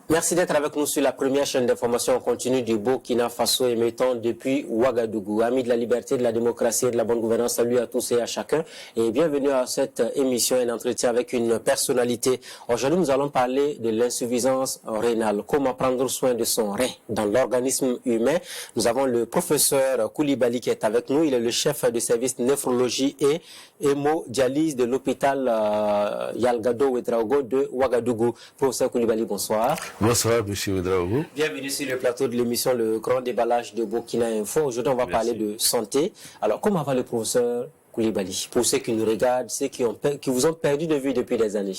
Merci d'être avec nous sur la première chaîne d'information en continu du Burkina Faso émettant depuis Ouagadougou. Amis de la liberté, de la démocratie et de la bonne gouvernance, salut à tous et à chacun et bienvenue à cette émission et entretien avec une personnalité. Aujourd'hui, nous allons parler de l'insuffisance rénale, comment prendre soin de son rein dans l'organisme humain. Nous avons le professeur Koulibaly qui est avec nous. Il est le chef du service néphrologie et hémodialyse de l'hôpital Yalgado Ouedraogo de Ouagadougou. Professeur Koulibaly, bonsoir. Bonsoir, M. Ouedraogo. Bienvenue sur le plateau de l'émission Le Grand Déballage de Burkina Info. Aujourd'hui, on va parler de santé. Alors, comment va le professeur Koulibaly? Pour ceux qui nous regardent, ceux qui vous ont perdu de vue depuis des années.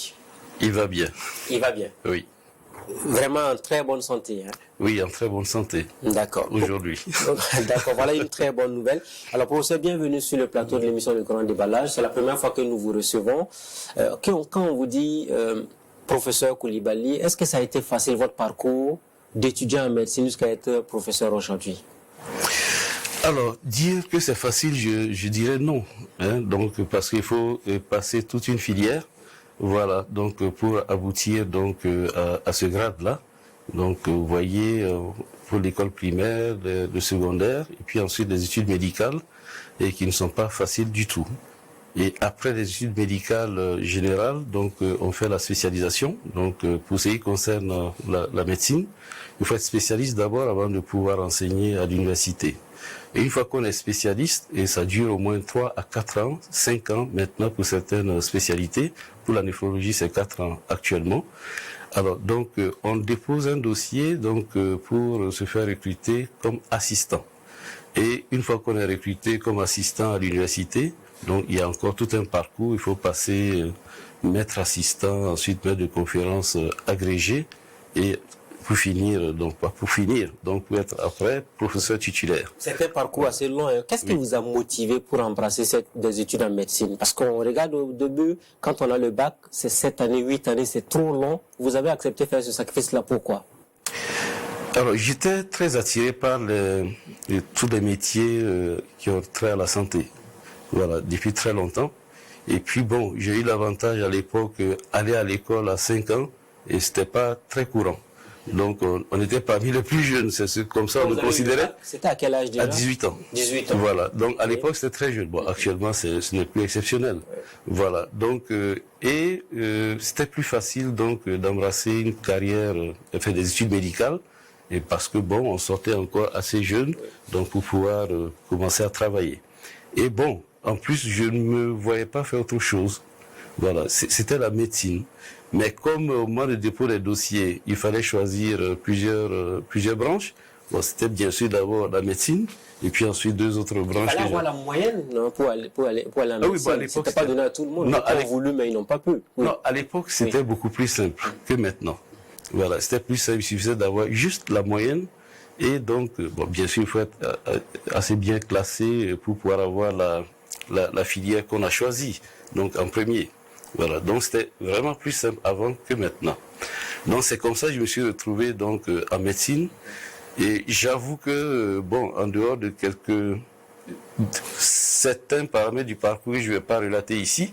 Il va bien. Il va bien? Oui. Vraiment en très bonne santé, hein? Oui, en très bonne santé. D'accord. Aujourd'hui. D'accord, voilà une très bonne nouvelle. Alors, professeur, bienvenue sur le plateau de l'émission Le Grand Déballage. C'est la première fois que nous vous recevons. Quand on vous dit... professeur Koulibaly, est-ce que ça a été facile votre parcours d'étudiant en médecine jusqu'à être professeur aujourd'hui? Alors, dire que c'est facile, je dirais non. Hein, donc, parce qu'il faut passer toute une filière, voilà, donc pour aboutir donc à ce grade-là. Donc, vous voyez, pour l'école primaire, le secondaire, et puis ensuite les études médicales, et qui ne sont pas faciles du tout. Et après les études médicales générales, donc on fait la spécialisation. Donc pour ce qui concerne la médecine, il faut être spécialiste d'abord avant de pouvoir enseigner à l'université. Et une fois qu'on est spécialiste, et ça dure au moins 3 à 4 ans, 5 ans maintenant pour certaines spécialités, pour la néphrologie c'est 4 ans actuellement. Alors donc on dépose un dossier donc pour se faire recruter comme assistant. Et une fois qu'on est recruté comme assistant à l'université, donc il y a encore tout un parcours, il faut passer maître assistant, ensuite maître de conférence agrégé et pour finir, donc pas pour finir, donc pour être après professeur titulaire. C'est un parcours assez long. Hein. Qu'est-ce qui vous a motivé pour embrasser des études en médecine? Parce qu'on regarde au début, quand on a le bac, c'est 7 années, 8 années, c'est trop long. Vous avez accepté de faire ce sacrifice-là, pourquoi? Alors j'étais très attiré par tous les métiers qui ont trait à la santé. Voilà, depuis très longtemps. Et puis bon, j'ai eu l'avantage à l'époque aller à l'école à 5 ans et c'était pas très courant. Donc on était parmi les plus jeunes, c'est comme ça on nous considérait. C'était à quel âge déjà? À 18 ans. 18 ans. Voilà, donc à l'époque c'était très jeune. Bon, actuellement ce n'est plus exceptionnel. Voilà, donc c'était plus facile donc d'embrasser une carrière, faire des études médicales. Et parce que bon, on sortait encore assez jeune, donc pour pouvoir commencer à travailler. Et bon, en plus, je ne me voyais pas faire autre chose. Voilà, c'était la médecine. Mais comme au moment de dépôt des dossiers, il fallait choisir plusieurs branches. Bon, c'était bien sûr d'abord la médecine, et puis ensuite 2 autres branches. Il fallait avoir la moyenne non, pour aller en médecine. Oui, bon, à l'époque, c'était pas donné à tout le monde. Ils ont voulu, mais ils n'ont pas pu. Oui. Non, à l'époque, c'était beaucoup plus simple que maintenant. Voilà, c'était plus simple, il suffisait d'avoir juste la moyenne. Et donc, bon, bien sûr, il faut être assez bien classé pour pouvoir avoir la filière qu'on a choisie, donc en premier. Voilà, donc c'était vraiment plus simple avant que maintenant. Donc c'est comme ça que je me suis retrouvé donc en médecine. Et j'avoue que, bon, en dehors de certains paramètres du parcours, je ne vais pas relater ici.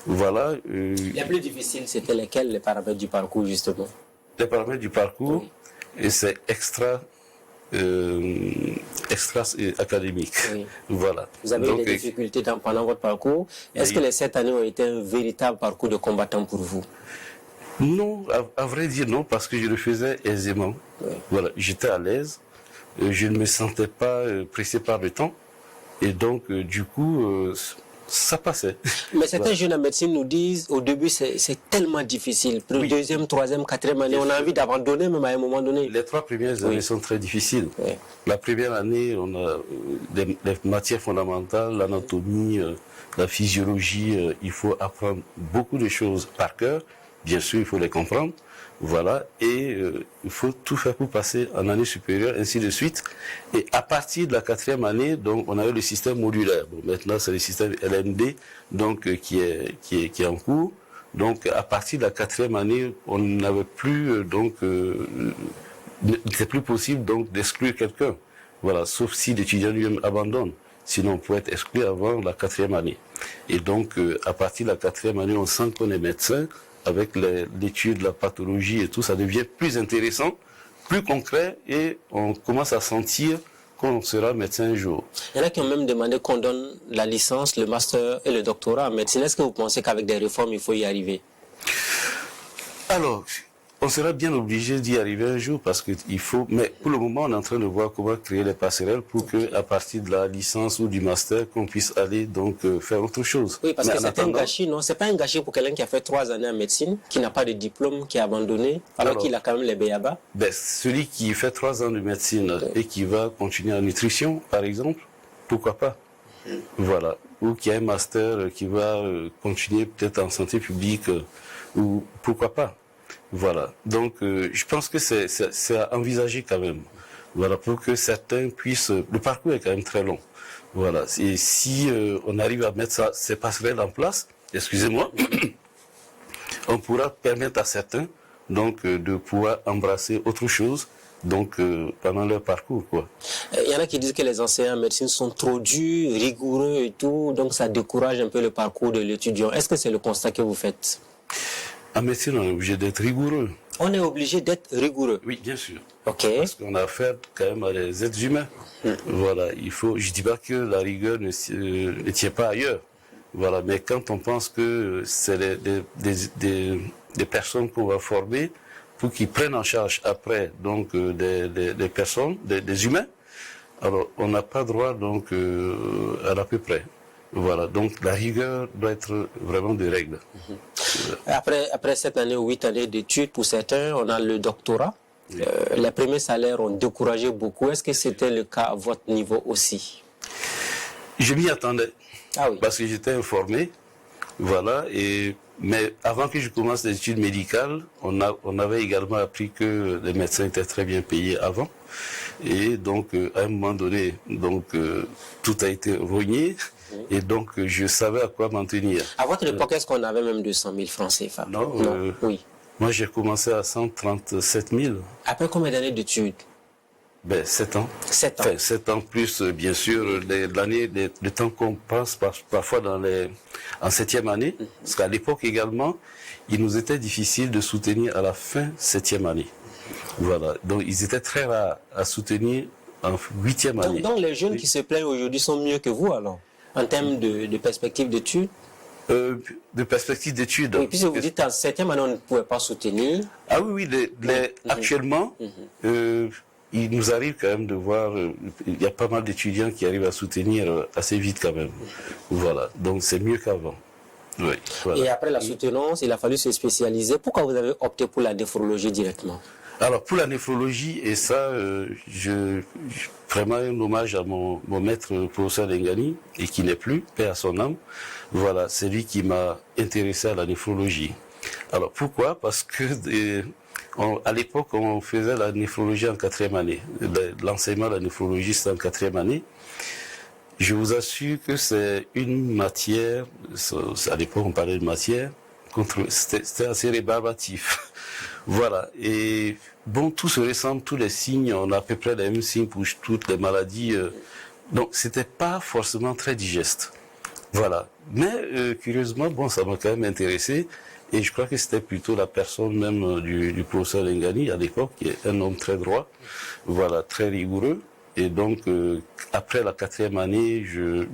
Voilà. Les plus difficiles, c'était lesquels, les paramètres du parcours, justement? Les paramètres du parcours, oui. Et c'est extra académique. Oui. Voilà. Vous avez eu des difficultés pendant votre parcours. Est-ce que les 7 années ont été un véritable parcours de combattant pour vous? Non, à vrai dire non, parce que je le faisais aisément. Oui. Voilà, j'étais à l'aise, je ne me sentais pas pressé par le temps, et donc du coup, ça passait. Mais certains jeunes en médecine nous disent, au début c'est tellement difficile. Pour oui. 2e, 3e, 4e année, on a envie d'abandonner même à un moment donné. Les 3 premières années sont très difficiles. Oui. La première année, on a les matières fondamentales, l'anatomie, la physiologie, il faut apprendre beaucoup de choses par cœur. bien sûr, il faut les comprendre. Voilà, et il faut tout faire pour passer en année supérieure, ainsi de suite. Et à partir de la 4e année, donc, on avait le système modulaire. Bon, maintenant, c'est le système LMD, donc, qui est en cours. Donc, à partir de la 4e année, on n'avait plus, c'est plus possible, donc, d'exclure quelqu'un. Voilà, sauf si l'étudiant lui-même abandonne. Sinon, on peut être exclu avant la 4e année. Et donc, à partir de la 4e année, on sent qu'on est médecin. Avec l'étude de la pathologie et tout, ça devient plus intéressant, plus concret, et on commence à sentir qu'on sera médecin un jour. Il y en a qui ont même demandé qu'on donne la licence, le master et le doctorat en médecine. Est-ce que vous pensez qu'avec des réformes, il faut y arriver? Alors, on sera bien obligé d'y arriver un jour parce qu'il faut, mais pour le moment, on est en train de voir comment créer les passerelles pour que, à partir de la licence ou du master, qu'on puisse aller donc faire autre chose. Oui, parce que c'est un gâchis, non? C'est pas un gâchis pour quelqu'un qui a fait 3 années en médecine, qui n'a pas de diplôme, qui a abandonné, alors qu'il a quand même les b.a.-ba. Ben, celui qui fait 3 ans de médecine et qui va continuer en nutrition, par exemple, pourquoi pas? Voilà. Ou qui a un master qui va continuer peut-être en santé publique, ou pourquoi pas? Voilà. Donc, je pense que c'est à envisager quand même. Voilà, pour que certains puissent. Le parcours est quand même très long. Voilà. Et si on arrive à mettre ces passerelles en place, excusez-moi, on pourra permettre à certains donc de pouvoir embrasser autre chose. Donc, pendant leur parcours, quoi. Il y en a qui disent que les enseignants en médecine sont trop durs, rigoureux et tout, donc ça décourage un peu le parcours de l'étudiant. Est-ce que c'est le constat que vous faites? En médecine, on est obligé d'être rigoureux. On est obligé d'être rigoureux? Oui, bien sûr. Ok. Parce qu'on a affaire quand même à des êtres humains. Voilà, il faut. Je dis pas que la rigueur ne tient pas ailleurs. Voilà, mais quand on pense que c'est des personnes qu'on va former pour qu'ils prennent en charge après donc des personnes, des humains, alors on n'a pas droit donc à l'à peu près. Voilà, donc la rigueur doit être vraiment de règle. Après 7 années ou 8 années d'études, pour certains, on a le doctorat. Oui. Les premiers salaires ont découragé beaucoup. Est-ce que c'était le cas à votre niveau aussi? Je m'y attendais. Ah oui. Parce que j'étais informé. Voilà. Mais avant que je commence les études médicales, on avait également appris que les médecins étaient très bien payés avant. Et donc, à un moment donné, tout a été rogné. Et donc, je savais à quoi m'en tenir. À votre époque, est-ce qu'on avait même 200 000 francs CFA? Non. Oui. Moi, j'ai commencé à 137 000. Après combien d'années d'études? 7 ans. 7 ans. Enfin, 7 ans plus, bien sûr, le temps qu'on passe parfois en 7e année. Parce qu'à l'époque également, il nous était difficile de soutenir à la fin 7e année. Voilà. Donc, ils étaient très rares à soutenir en 8e année. Donc, les jeunes qui se plaignent aujourd'hui sont mieux que vous, alors, en termes de perspective d'études? De perspective d'études. Oui, puisque vous dites en 7e année, on ne pouvait pas soutenir. Ah oui, actuellement, il nous arrive quand même de voir, il y a pas mal d'étudiants qui arrivent à soutenir assez vite quand même. Voilà, donc c'est mieux qu'avant. Oui, voilà. Et après la soutenance, il a fallu se spécialiser. Pourquoi vous avez opté pour la néphrologie directement? Alors pour la néphrologie, et ça, vraiment un hommage à mon maître professeur Lengani, et qui n'est plus, paix à son âme. Voilà, c'est lui qui m'a intéressé à la néphrologie. Alors pourquoi? Parce que à l'époque, on faisait la néphrologie en 4e année. L'enseignement de la néphrologie, c'est en 4e année. Je vous assure que c'est une matière, à l'époque on parlait de matière, c'était assez rébarbatif. Voilà, et bon, tout se ressemble, tous les signes, on a à peu près les mêmes signes pour toutes les maladies. Donc, c'était pas forcément très digeste. Voilà. Mais, curieusement, bon, ça m'a quand même intéressé. Et je crois que c'était plutôt la personne même du professeur Lengani à l'époque, qui est un homme très droit, voilà, très rigoureux. Et donc, après la 4e année,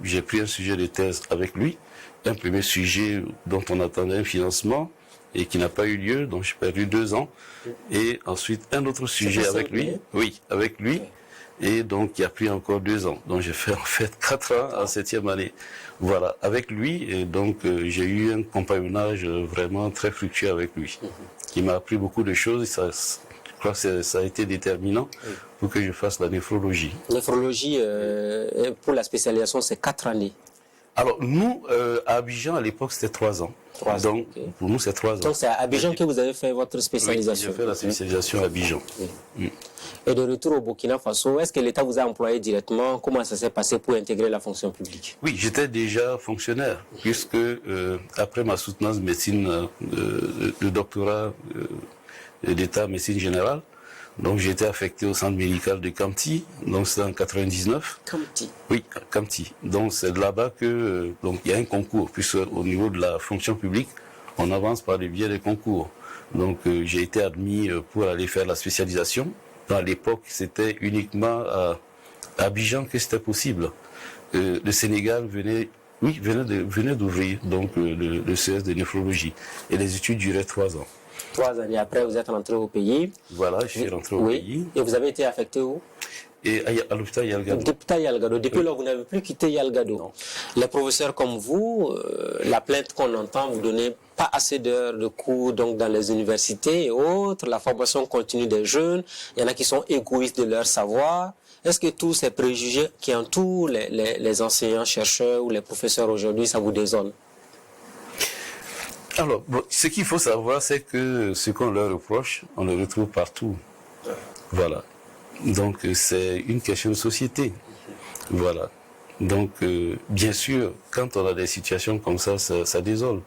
j'ai pris un sujet de thèse avec lui, un premier sujet dont on attendait un financement et qui n'a pas eu lieu, donc j'ai perdu 2 ans. Et ensuite, un autre sujet avec lui. Oui, avec lui. Et donc, il a pris encore 2 ans. Donc, j'ai fait en fait 4 ans en 7e année. Voilà, avec lui. Et donc, j'ai eu un compagnonnage vraiment très fructueux avec lui, qui m'a appris beaucoup de choses. Je crois que ça a été déterminant pour que je fasse la néphrologie. Néphrologie, pour la spécialisation, c'est 4 années. Alors, nous, à Abidjan, à l'époque, c'était 3 ans. 3 ans. Donc, pour nous, c'est 3 ans. Donc, c'est à Abidjan que vous avez fait votre spécialisation. Oui, j'ai fait la spécialisation à Abidjan. Et de retour au Burkina Faso, est-ce que l'État vous a employé directement? Comment ça s'est passé pour intégrer la fonction publique? Oui, j'étais déjà fonctionnaire, puisque après ma soutenance de médecine, le doctorat d'État médecine générale, donc j'ai été affecté au centre médical de Kamti, donc c'est en 99. Kamti. Oui, Kamti. Donc c'est de là-bas que donc il y a un concours, puisque au niveau de la fonction publique, on avance par le biais des concours. Donc j'ai été admis pour aller faire la spécialisation. À l'époque, c'était uniquement à Abidjan que c'était possible. Le Sénégal venait d'ouvrir donc le CS de néphrologie et les études duraient 3 ans. 3 années après, vous êtes rentré au pays. Voilà, je suis rentré au pays. Et vous avez été affecté où? Et à l'hôpital Yalgado. Depuis lors, vous n'avez plus quitté Yalgado. Non. Les professeurs comme vous, la plainte qu'on entend, vous donnez pas assez d'heures de cours donc dans les universités et autres, la formation continue des jeunes, il y en a qui sont égoïstes de leur savoir. Est-ce que tous ces préjugés qui entourent les enseignants, chercheurs ou les professeurs aujourd'hui, ça vous désole? Alors, bon, ce qu'il faut savoir, c'est que ce qu'on leur reproche, on le retrouve partout. Voilà. Donc, c'est une question de société. Voilà. Donc, bien sûr, quand on a des situations comme ça désole.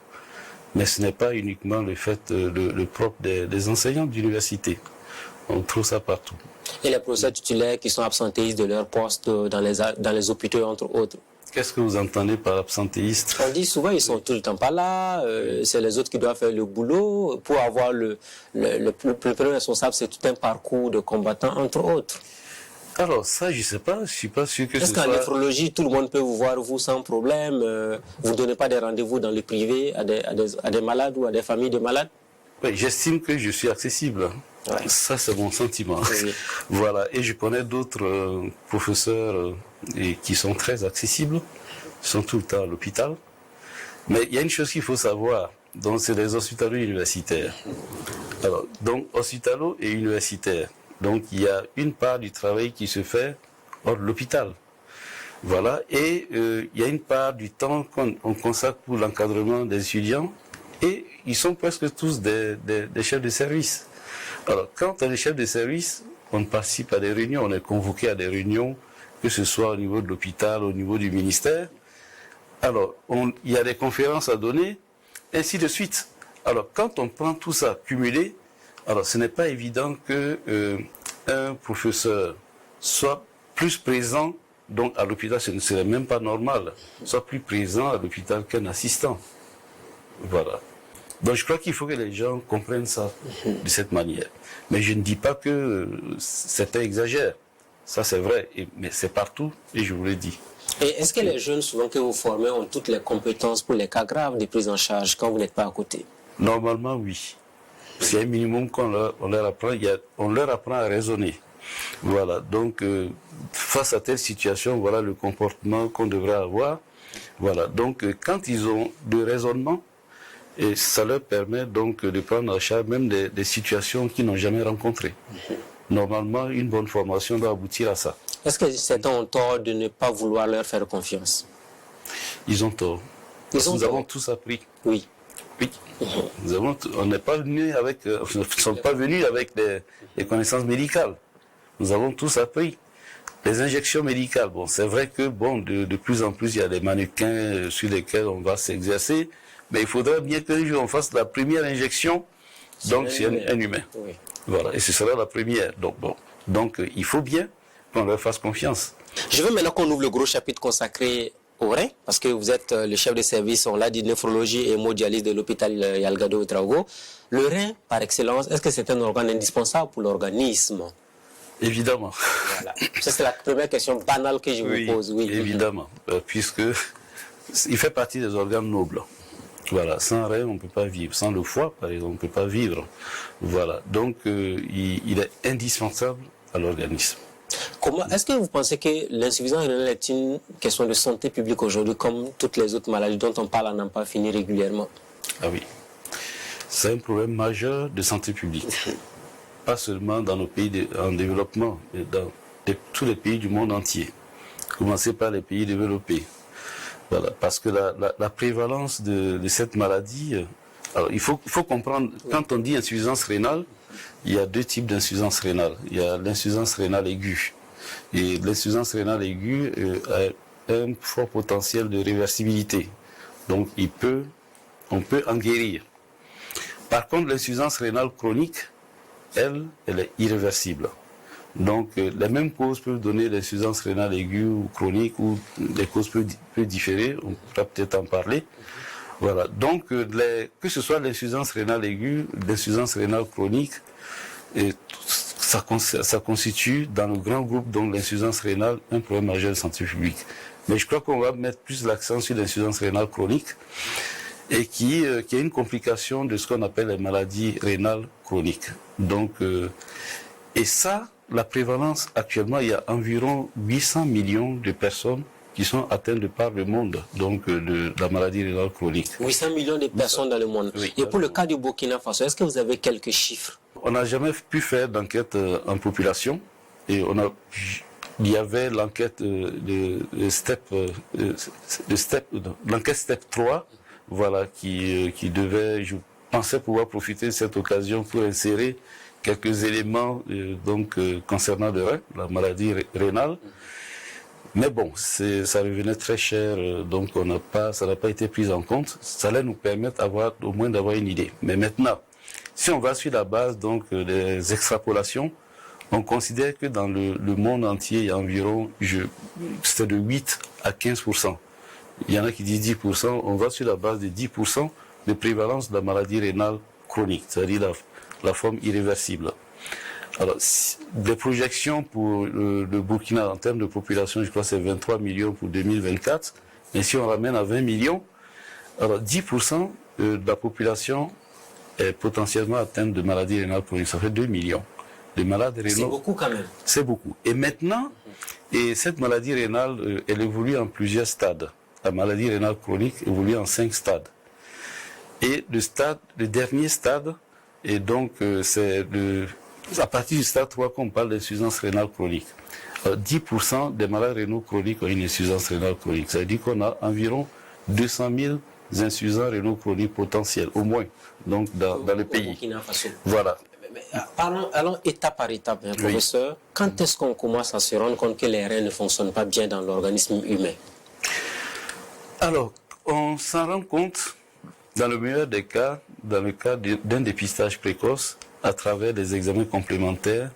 Mais ce n'est pas uniquement le fait, le propre des enseignants d'université. On trouve ça partout. Et les professeurs titulaires qui sont absentéistes de leur poste dans les hôpitaux, entre autres? Qu'est-ce que vous entendez par absentéiste? On dit souvent ils sont tout le temps pas là, c'est les autres qui doivent faire le boulot. Pour avoir le premier responsable, c'est tout un parcours de combattant, entre autres. Alors ça, je sais pas, je suis pas sûr que Est-ce qu'en néphrologie, tout le monde peut vous voir, vous, sans problème? Vous ne donnez pas des rendez-vous dans le privé à des malades ou à des familles de malades? Oui, j'estime que je suis accessible. Ouais. Ça, c'est mon sentiment. Oui. Voilà. Et je connais d'autres professeurs qui sont très accessibles, ils sont tout le temps à l'hôpital. Mais il y a une chose qu'il faut savoir, donc c'est les hospitalo universitaires. Alors, donc, hospitalo et universitaires. Donc, il y a une part du travail qui se fait hors de l'hôpital. Voilà. Et il y a une part du temps qu'on consacre pour l'encadrement des étudiants. Et ils sont presque tous des chefs de service. Alors, quand on est chef de service, on participe à des réunions, on est convoqué à des réunions, que ce soit au niveau de l'hôpital, au niveau du ministère. Alors, il y a des conférences à donner, ainsi de suite. Alors, quand on prend tout ça cumulé, alors ce n'est pas évident que un professeur soit plus présent, donc à l'hôpital, ce ne serait même pas normal, soit plus présent à l'hôpital qu'un assistant. Voilà. Donc je crois qu'il faut que les gens comprennent ça de cette manière. Mais je ne dis pas que certains exagèrent. Ça c'est vrai, mais c'est partout et je vous l'ai dit. Et est-ce que les jeunes souvent que vous formez ont toutes les compétences pour les cas graves de prise en charge quand vous n'êtes pas à côté? Normalement oui. C'est un minimum qu'on leur apprend. On leur apprend à raisonner. Voilà. Donc face à telle situation, voilà le comportement qu'on devrait avoir. Voilà. Donc quand ils ont de raisonnement, et ça leur permet donc de prendre en charge même des situations qu'ils n'ont jamais rencontrées. Normalement, une bonne formation doit aboutir à ça. Est-ce que certains ont tort de ne pas vouloir leur faire confiance? Ils ont tort. Nous avons tous appris. Oui. Oui. On n'est pas venus avec, nous ne sommes pas venus avec des connaissances médicales. Nous avons tous appris. Les injections médicales, bon, c'est vrai que bon, de plus en plus, il y a des mannequins sur lesquels on va s'exercer. Mais il faudrait bien qu'un jour on fasse la première injection, donc c'est un humain. Oui. Voilà, et ce sera la première. Donc, bon. Donc il faut bien qu'on leur fasse confiance. Je veux maintenant qu'on ouvre le gros chapitre consacré au rein, parce que vous êtes le chef de service, on l'a dit, néphrologie et hémodialyse de l'hôpital Yalgado Ouedraogo. Le rein, par excellence, est-ce que c'est un organe indispensable pour l'organisme? Évidemment. Voilà. Ça, c'est la première question banale que je vous pose. Oui, évidemment, puisque il fait partie des organes nobles. Voilà, sans rein, on ne peut pas vivre. Sans le foie, par exemple, on ne peut pas vivre. Voilà, donc il est indispensable à l'organisme. Comment est-ce que vous pensez que l'insuffisance rénale est une question de santé publique aujourd'hui, comme toutes les autres maladies dont on parle à n'en pas finir régulièrement? Ah oui, c'est un problème majeur de santé publique. Pas seulement dans nos pays en développement, mais dans tous les pays du monde entier. Commencez par les pays développés. Voilà, parce que la prévalence de cette maladie, alors il faut comprendre, quand on dit insuffisance rénale, il y a deux types d'insuffisance rénale. Il y a l'insuffisance rénale aiguë. Et l'insuffisance rénale aiguë a un fort potentiel de réversibilité. Donc on peut en guérir. Par contre, l'insuffisance rénale chronique, elle est irréversible. Donc, les mêmes causes peuvent donner l'insuffisance rénale aiguë ou chronique, ou des causes peu différer, on pourra peut-être en parler. Voilà. Donc, que ce soit l'insuffisance rénale aiguë, l'insuffisance rénale chronique, et ça constitue dans le grand groupe, donc l'insuffisance rénale, un problème majeur de santé publique. Mais je crois qu'on va mettre plus l'accent sur l'insuffisance rénale chronique, et qui est une complication de ce qu'on appelle les maladies rénales chroniques. Donc, et ça, la prévalence actuellement, il y a environ 800 millions de personnes qui sont atteintes de par le monde, donc de la maladie rénale chronique. 800 millions de personnes dans le monde. Oui, et pour le cas du Burkina Faso, est-ce que vous avez quelques chiffres? On n'a jamais pu faire d'enquête en population, et il y avait l'enquête l'enquête STEP 3, voilà, qui devait, je pensais pouvoir profiter de cette occasion pour insérer quelques éléments concernant le rein, la maladie rénale. Mais bon, ça revenait très cher, donc ça n'a pas été pris en compte. Ça allait nous permettre au moins d'avoir une idée. Mais maintenant, si on va sur la base donc des extrapolations, on considère que dans le monde entier, il y a environ, c'était de 8 à 15%. Il y en a qui disent 10%. On va sur la base de 10% de prévalence de la maladie rénale chronique, c'est-à-dire la forme irréversible. Alors, les projections pour le Burkina en termes de population, je crois que c'est 23 millions pour 2024. Mais si on ramène à 20 millions, alors 10% de la population est potentiellement atteinte de maladie rénale chronique. Ça fait 2 millions de malades rénaux. C'est beaucoup quand même. C'est beaucoup. Et maintenant, cette maladie rénale, elle évolue en plusieurs stades. La maladie rénale chronique évolue en 5 stades. Et le dernier stade, et donc c'est à partir du stade 3 qu'on parle d'insuffisance rénale chronique. 10% des malades rénaux chroniques ont une insuffisance rénale chronique. Ça veut dire qu'on a environ 200 000 insuffisants rénaux chroniques potentiels, au moins, donc dans le pays. Voilà. Allons étape par étape, hein, professeur. Oui. Quand est-ce qu'on commence à se rendre compte que les reins ne fonctionnent pas bien dans l'organisme humain? Alors, on s'en rend compte, dans le meilleur des cas, dans le cas d'un dépistage précoce, à travers des examens complémentaires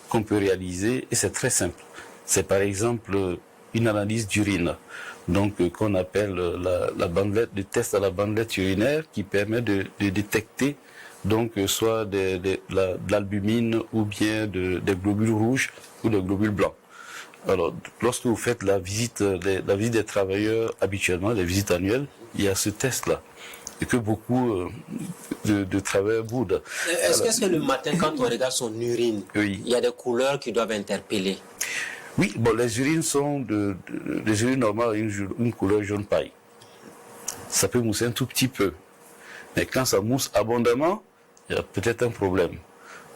qu'on peut réaliser, et c'est très simple. C'est par exemple une analyse d'urine, donc qu'on appelle le test à la bandelette urinaire, qui permet de détecter donc soit de l'albumine ou bien des globules rouges ou des globules blancs. Alors, lorsque vous faites la visite des travailleurs habituellement, les visites annuelles, il y a ce test-là, et que beaucoup de travailleurs boudent. Est-ce que c'est le matin, quand on regarde son urine, oui, il y a des couleurs qui doivent interpeller? Oui, bon, les urines sont les urines normales, une couleur jaune paille. Ça peut mousser un tout petit peu. Mais quand ça mousse abondamment, il y a peut-être un problème.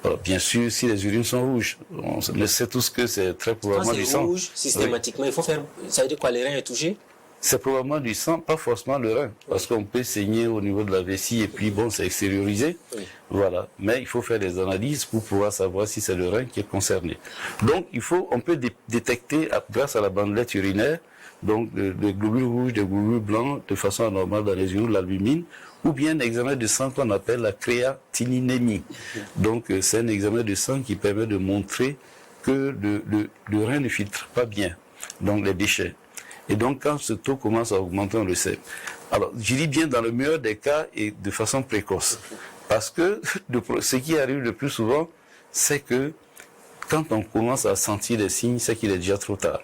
Alors, bien sûr, si les urines sont rouges, on sait tous que c'est très probablement du sang. Quand c'est rouge, systématiquement, oui, il faut faire... Ça veut dire quoi, les reins est touché? C'est probablement du sang, pas forcément le rein, parce qu'on peut saigner au niveau de la vessie et puis bon, c'est extériorisé. Oui. Voilà. Mais il faut faire des analyses pour pouvoir savoir si c'est le rein qui est concerné. Donc, on peut détecter, grâce à la bandelette urinaire, donc des globules rouges, des globules blancs, de façon anormale dans les urines, l'albumine, ou bien un examen de sang qu'on appelle la créatininémie. Donc, c'est un examen de sang qui permet de montrer que le rein ne filtre pas bien, donc les déchets. Et donc, quand ce taux commence à augmenter, on le sait. Alors, je dis bien dans le meilleur des cas et de façon précoce. Parce que ce qui arrive le plus souvent, c'est que quand on commence à sentir des signes, c'est qu'il est déjà trop tard.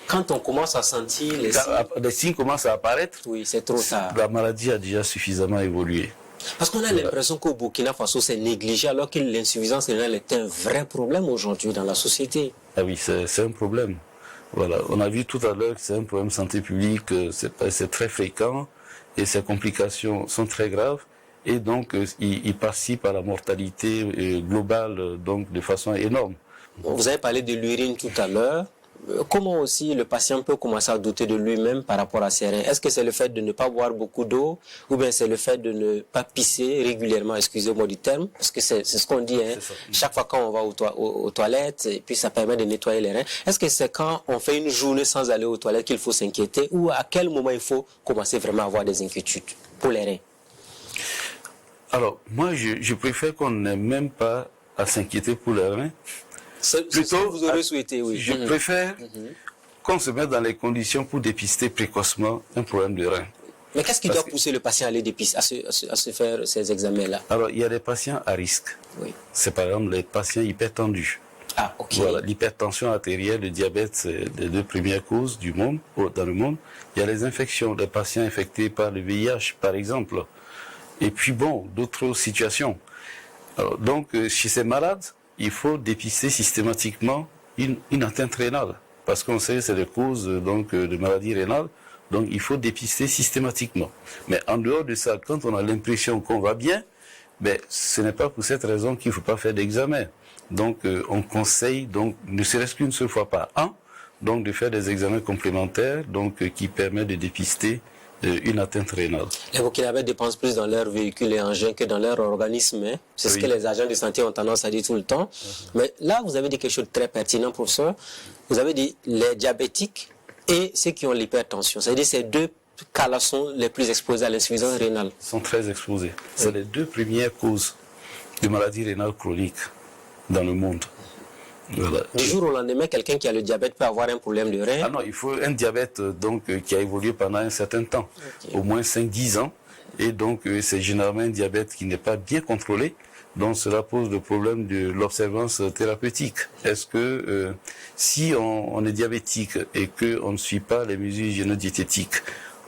Quand on commence à sentir les signes commencent à apparaître, oui, c'est trop tard. La maladie a déjà suffisamment évolué. Parce qu'on a l'impression qu'au Burkina Faso, c'est négligé, alors que l'insuffisance rénale est un vrai problème aujourd'hui dans la société. Ah oui, c'est un problème. Voilà, on a vu tout à l'heure que c'est un problème de santé publique, c'est très fréquent et ces complications sont très graves et donc il participe à la mortalité globale donc de façon énorme. Vous avez parlé de l'urine tout à l'heure. comment aussi le patient peut commencer à douter de lui-même par rapport à ses reins? Est-ce que c'est le fait de ne pas boire beaucoup d'eau ou bien c'est le fait de ne pas pisser régulièrement, excusez-moi du terme, parce que c'est ce qu'on dit, hein, chaque fois quand on va aux toilettes, et puis ça permet de nettoyer les reins. Est-ce que c'est quand on fait une journée sans aller aux toilettes qu'il faut s'inquiéter ou à quel moment il faut commencer vraiment à avoir des inquiétudes pour les reins? Alors, moi, je préfère qu'on n'ait même pas à s'inquiéter pour les reins. C'est ce que vous aurez souhaité, oui. Je préfère qu'on se mette dans les conditions pour dépister précocement un problème de rein. Mais qu'est-ce qui doit pousser le patient à aller dépister, à se faire ces examens-là? Alors, il y a des patients à risque. Oui. C'est par exemple les patients hypertendus. Ah, ok. Voilà, l'hypertension artérielle, le diabète, c'est les deux premières causes du monde, dans le monde. Il y a les infections, les patients infectés par le VIH, par exemple. Et puis bon, d'autres situations. Alors, donc, chez ces malades, il faut dépister systématiquement une atteinte rénale. Parce qu'on sait que c'est des causes donc, de maladies rénales. Donc, il faut dépister systématiquement. Mais en dehors de ça, quand on a l'impression qu'on va bien, ben, ce n'est pas pour cette raison qu'il ne faut pas faire d'examen. Donc, on conseille, donc, ne serait-ce qu'une seule fois par an, donc, de faire des examens complémentaires, donc, qui permettent de dépister une atteinte rénale. Les Burkinabés dépensent plus dans leur véhicule et engins que dans leur organisme. Hein. C'est ce que les agents de santé ont tendance à dire tout le temps. Mais là, vous avez dit quelque chose de très pertinent, professeur. Vous avez dit les diabétiques et ceux qui ont l'hypertension. C'est-à-dire ces deux cas-là sont les plus exposés à l'insuffisance rénale. Ils sont très exposés. C'est les deux premières causes de maladies rénales chroniques dans le monde. Voilà. Du jour au lendemain, quelqu'un qui a le diabète peut avoir un problème de rein. Ah non, il faut un diabète donc, qui a évolué pendant un certain temps, au moins 5-10 ans. Et donc, c'est généralement un diabète qui n'est pas bien contrôlé. Donc, cela pose le problème de l'observance thérapeutique. Est-ce que si on est diabétique et qu'on ne suit pas les mesures hygiéno-diététiques,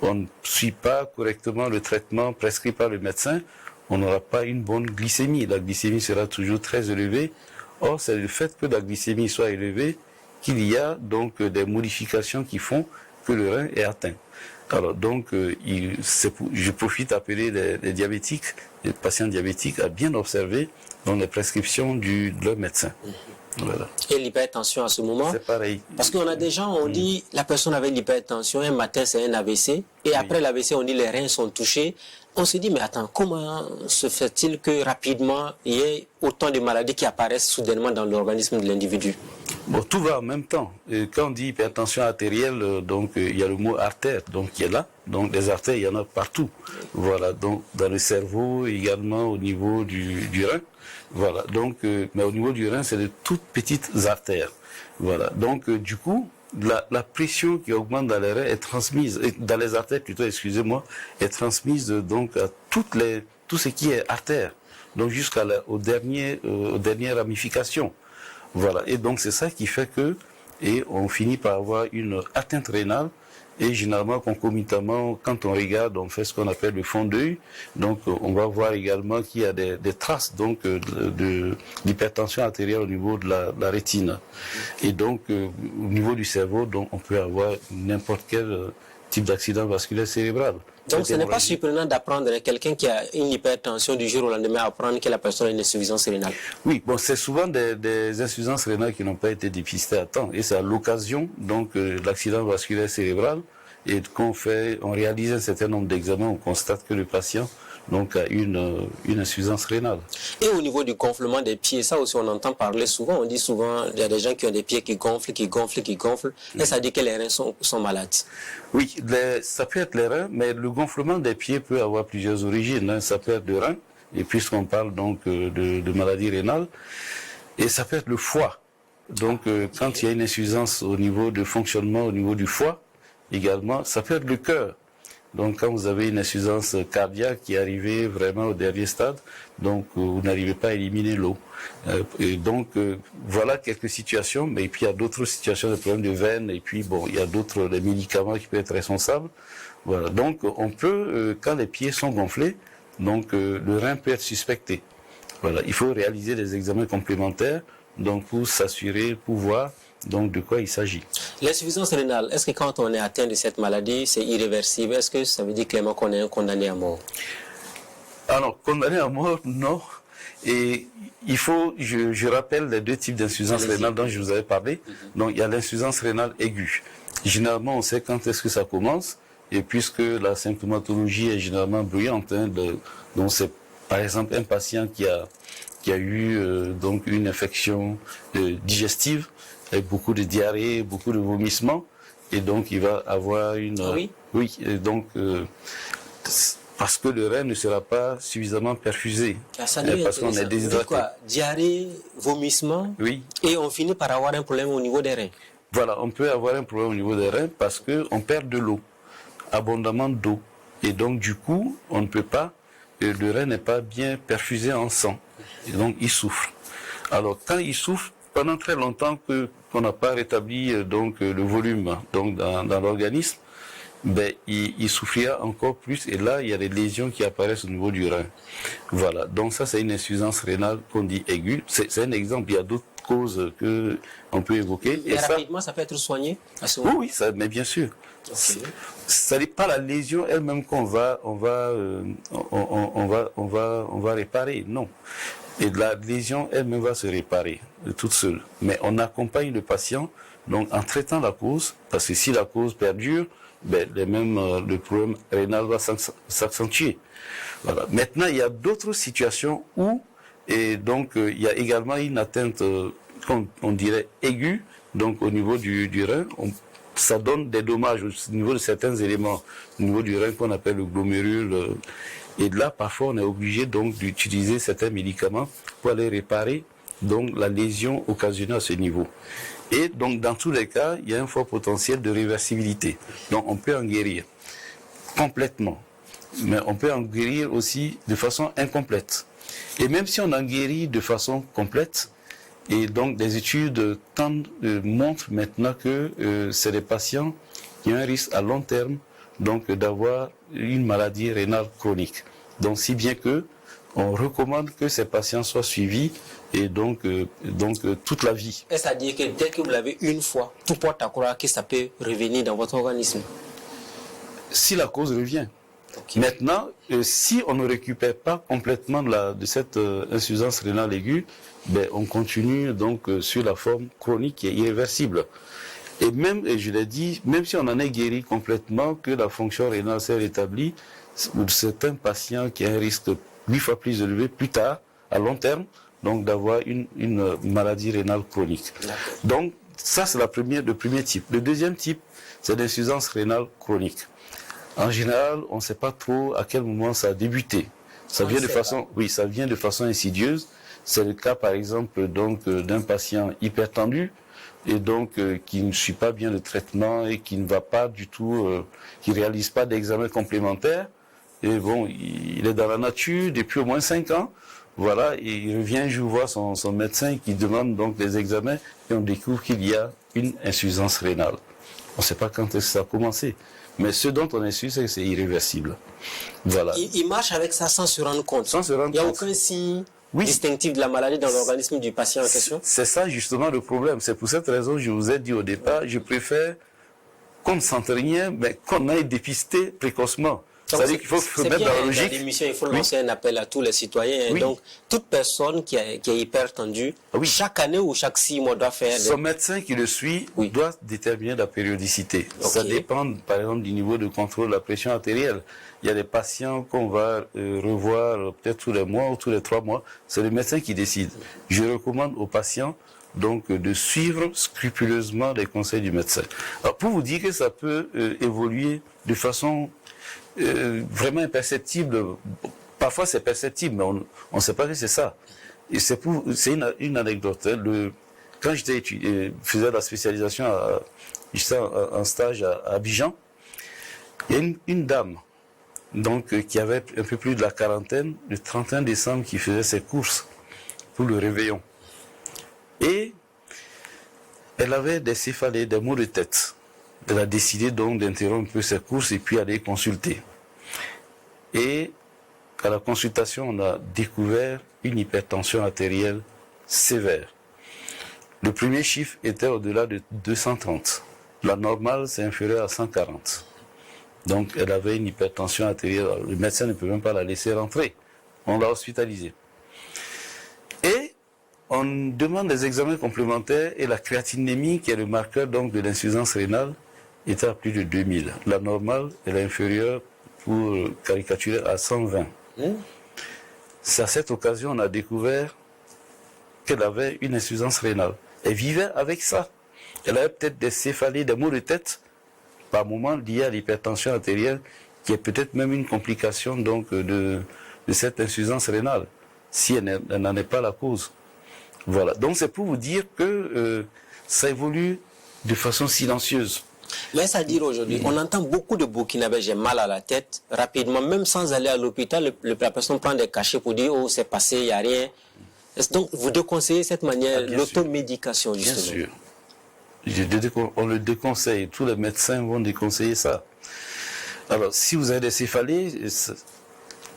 on ne suit pas correctement le traitement prescrit par le médecin, on n'aura pas une bonne glycémie. La glycémie sera toujours très élevée. Or, c'est le fait que la glycémie soit élevée qu'il y a donc des modifications qui font que le rein est atteint. Alors donc, je profite d'appeler les diabétiques, les patients diabétiques à bien observer dans les prescriptions de leur médecin. Voilà. Et l'hypertension à ce moment? C'est pareil. Parce qu'on a des gens, on dit la personne avec l'hypertension, un matin c'est un AVC, et après l'AVC on dit les reins sont touchés. On se dit mais attends, comment se fait-il que rapidement il y ait autant de maladies qui apparaissent soudainement dans l'organisme de l'individu? Bon, tout va en même temps. Et quand on dit hypertension artérielle, donc il y a le mot artère, donc qui est là. Donc des artères, il y en a partout. Voilà, donc dans le cerveau, également au niveau du rein. Voilà, donc mais au niveau du rein, c'est de toutes petites artères. Voilà, donc du coup, la pression qui augmente dans les reins est transmise, dans les artères plutôt, excusez-moi, est transmise donc à tout ce qui est artère. Donc aux dernières ramifications. Voilà. Et donc, c'est ça qui fait que, et on finit par avoir une atteinte rénale, et généralement, concomitamment, quand on regarde, on fait ce qu'on appelle le fond d'œil, donc on va voir également qu'il y a des traces, donc, d'hypertension artérielle au niveau de la rétine. Et donc, au niveau du cerveau, donc, on peut avoir n'importe quel type d'accident vasculaire cérébral. Donc ce n'est pas surprenant d'apprendre quelqu'un qui a une hypertension du jour au lendemain à apprendre que la personne a une insuffisance rénale. Oui, bon, c'est souvent des insuffisances rénales qui n'ont pas été dépistées à temps. Et c'est à l'occasion donc de l'accident vasculaire cérébral et on réalise un certain nombre d'examens, on constate que le patient donc a une insuffisance rénale. Et au niveau du gonflement des pieds, ça aussi on entend parler souvent, on dit souvent, il y a des gens qui ont des pieds qui gonflent, et ça dit que les reins sont malades. Oui, ça peut être les reins, mais le gonflement des pieds peut avoir plusieurs origines. Hein. Ça peut être le rein, et puisqu'on parle donc de maladie rénale, et ça peut être le foie. Donc quand il y a une insuffisance au niveau de fonctionnement, au niveau du foie, également, ça peut être le cœur. Donc, quand vous avez une insuffisance cardiaque qui est arrivée vraiment au dernier stade, donc vous n'arrivez pas à éliminer l'eau. Et donc, voilà quelques situations, mais puis il y a d'autres situations, des problèmes de veines, et puis bon, il y a d'autres des médicaments qui peuvent être responsables. Voilà. Donc, on peut, quand les pieds sont gonflés, donc le rein peut être suspecté. Voilà. Il faut réaliser des examens complémentaires, donc pour s'assurer, pour voir donc de quoi il s'agit. L'insuffisance rénale, est-ce que quand on est atteint de cette maladie, c'est irréversible? Est-ce que ça veut dire clairement qu'on est un condamné à mort? Alors, condamné à mort, non. Et il faut, je rappelle les deux types d'insuffisance rénale dont je vous avais parlé. Donc il y a l'insuffisance rénale aiguë. Généralement, on sait quand est-ce que ça commence, et puisque la symptomatologie est généralement bruyante, donc c'est par exemple un patient qui a eu donc une infection digestive, avec beaucoup de diarrhée, beaucoup de vomissements, et donc il va avoir une... Oui, et donc... parce que le rein ne sera pas suffisamment perfusé. Parce qu'on est déshydraté. Diarrhée, vomissement, oui. Et on finit par avoir un problème au niveau des reins. Voilà, on peut avoir un problème au niveau des reins parce qu'on perd de l'eau, abondamment d'eau. Et donc du coup, on ne peut pas, le rein n'est pas bien perfusé en sang. Et donc il souffre. Alors quand il souffre, pendant très longtemps qu'on n'a pas rétabli donc le volume donc dans l'organisme, ben, il souffrira encore plus, et là il y a des lésions qui apparaissent au niveau du rein. Voilà, donc ça c'est une insuffisance rénale qu'on dit aiguë. C'est un exemple, il y a d'autres causes que on peut évoquer. Et rapidement, ça peut être soigné à ce moment. Oui, ça, mais bien sûr. Okay. Ça n'est pas la lésion elle-même qu'on va réparer, non. Et la lésion elle-même va se réparer toute seule. Mais on accompagne le patient donc en traitant la cause, parce que si la cause perdure, ben, le problème rénal va s'accentuer. Voilà. Maintenant, il y a d'autres situations où, et donc, il y a également une atteinte, on dirait aiguë, donc au niveau du rein, ça donne des dommages au niveau de certains éléments, au niveau du rein qu'on appelle le glomérule. Et là, parfois, on est obligé donc d'utiliser certains médicaments pour aller réparer donc la lésion occasionnée à ce niveau. Et donc, dans tous les cas, il y a un fort potentiel de réversibilité. Donc, on peut en guérir complètement. Mais on peut en guérir aussi de façon incomplète. Et même si on en guérit de façon complète, et donc des études montrent maintenant que c'est des patients qui ont un risque à long terme donc d'avoir une maladie rénale chronique. Donc, si bien que on recommande que ces patients soient suivis et donc toute la vie. Est-ce à dire que dès que vous l'avez une fois, tout porte à croire que ça peut revenir dans votre organisme? Si la cause revient. Okay. Maintenant, si on ne récupère pas complètement de cette insuffisance rénale aiguë, ben, on continue donc sur la forme chronique qui est irréversible. Et même, et je l'ai dit, même si on en est guéri complètement, que la fonction rénale s'est rétablie, certains patients qui ont un risque 8 fois plus élevé plus tard, à long terme, donc d'avoir une maladie rénale chronique. Donc, ça c'est le premier type. Le deuxième type, c'est l'insuffisance rénale chronique. En général, on ne sait pas trop à quel moment ça a débuté. Ça vient de façon insidieuse. C'est le cas, par exemple, donc d'un patient hypertendu et donc qui ne suit pas bien le traitement et qui ne va pas du tout, qui réalise pas d'examen complémentaire. Et bon, il est dans la nature depuis au moins 5 ans. Voilà, et il revient un jour voir son médecin qui demande donc des examens et on découvre qu'il y a une insuffisance rénale. On ne sait pas quand est-ce que ça a commencé. Mais ce dont on est sûr, c'est que c'est irréversible. Voilà. Il marche avec ça sans se rendre compte. Sans se rendre compte. Il n'y a aucun signe distinctif de la maladie dans l'organisme du patient en question. C'est ça justement le problème. C'est pour cette raison que je vous ai dit au départ, je préfère qu'on ne sente rien, mais qu'on aille dépister précocement. C'est-à-dire qu'il faut se mettre dans la logique. Il faut lancer un appel à tous les citoyens. Oui. Donc, toute personne qui est hypertendue, chaque année ou chaque 6 mois doit faire... Son médecin qui le suit doit déterminer la périodicité. Okay. Ça dépend, par exemple, du niveau de contrôle de la pression artérielle. Il y a des patients qu'on va revoir peut-être tous les mois ou tous les 3 mois. C'est le médecin qui décide. Je recommande aux patients donc de suivre scrupuleusement les conseils du médecin. Alors, pour vous dire que ça peut évoluer de façon... vraiment imperceptible. Parfois c'est perceptible, mais on ne sait pas que c'est ça. Et c'est une anecdote. Quand faisais la spécialisation, j'étais en stage à Abidjan, il y a une dame donc, qui avait un peu plus de la quarantaine, le 31 décembre, qui faisait ses courses pour le réveillon. Et elle avait des céphalées, des maux de tête. Elle a décidé donc d'interrompre un peu ses courses et puis aller consulter. Et à la consultation, on a découvert une hypertension artérielle sévère. Le premier chiffre était au-delà de 230. La normale, c'est inférieur à 140. Donc, elle avait une hypertension artérielle. Le médecin ne peut même pas la laisser rentrer. On l'a hospitalisée. on demande des examens complémentaires et la créatinémie, qui est le marqueur donc de l'insuffisance rénale, est à plus de 2000. La normale, elle est inférieure pour caricaturer à 120. C'est à cette occasion on a découvert qu'elle avait une insuffisance rénale. Elle vivait avec ça. Elle avait peut-être des céphalées, des maux de tête, par moment liés à l'hypertension artérielle, qui est peut-être même une complication donc de cette insuffisance rénale, si elle n'en est pas la cause. Voilà. Donc c'est pour vous dire que ça évolue de façon silencieuse. Mais c'est-à-dire aujourd'hui, on entend beaucoup de Burkinabés, j'ai mal à la tête, rapidement, même sans aller à l'hôpital, la personne prend des cachets pour dire, oh, c'est passé, il n'y a rien. Donc, vous déconseillez cette manière, l'automédication, justement. Bien sûr. On le déconseille. Tous les médecins vont déconseiller ça. Alors, si vous avez des céphalées,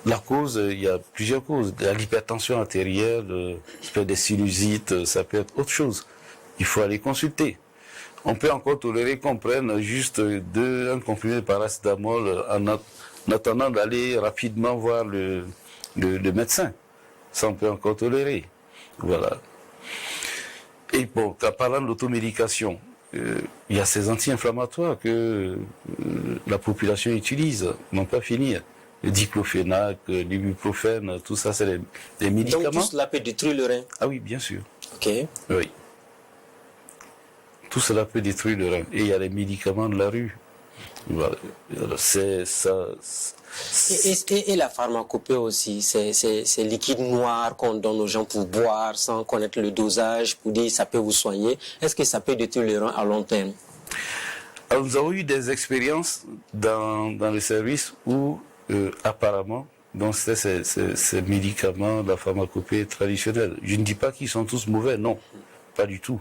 la cause, il y a plusieurs causes. L'hypertension artérielle, ça peut être des sinusites, ça peut être autre chose. Il faut aller consulter. On peut encore tolérer qu'on prenne juste un comprimé de paracétamol en attendant d'aller rapidement voir le médecin. Ça, on peut encore tolérer. Voilà. Et bon, en parlant de l'automédication, il y a ces anti-inflammatoires que la population utilise, n'ont pas fini. Le diclofénac, l'ibuprofène, tout ça, c'est des médicaments. Donc tout cela peut détruire le rein? Ah oui, bien sûr. Ok. Oui. Tout cela peut détruire le rein. Et il y a les médicaments de la rue. Voilà. C'est ça. Et la pharmacopée aussi, c'est liquide noir qu'on donne aux gens pour boire sans connaître le dosage, pour dire ça peut vous soigner. Est-ce que ça peut détruire le rein à long terme? Alors, nous avons eu des expériences dans le service où apparemment, donc c'était ces médicaments de la pharmacopée traditionnelle. Je ne dis pas qu'ils sont tous mauvais, non, pas du tout.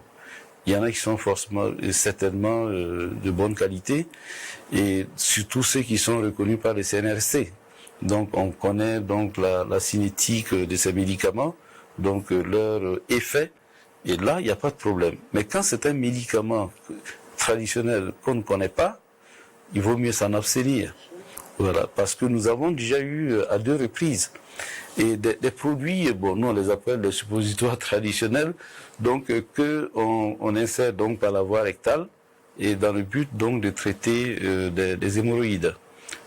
Il y en a qui sont forcément, certainement de bonne qualité, et surtout ceux qui sont reconnus par les CNRC. Donc on connaît donc la cinétique de ces médicaments, donc leur effet, et là il n'y a pas de problème. Mais quand c'est un médicament traditionnel qu'on ne connaît pas, il vaut mieux s'en abstenir. Voilà, parce que nous avons déjà eu à 2 reprises et des produits, bon, nous on les appelle des suppositoires traditionnels, donc que on insère donc par la voie rectale et dans le but donc de traiter des hémorroïdes.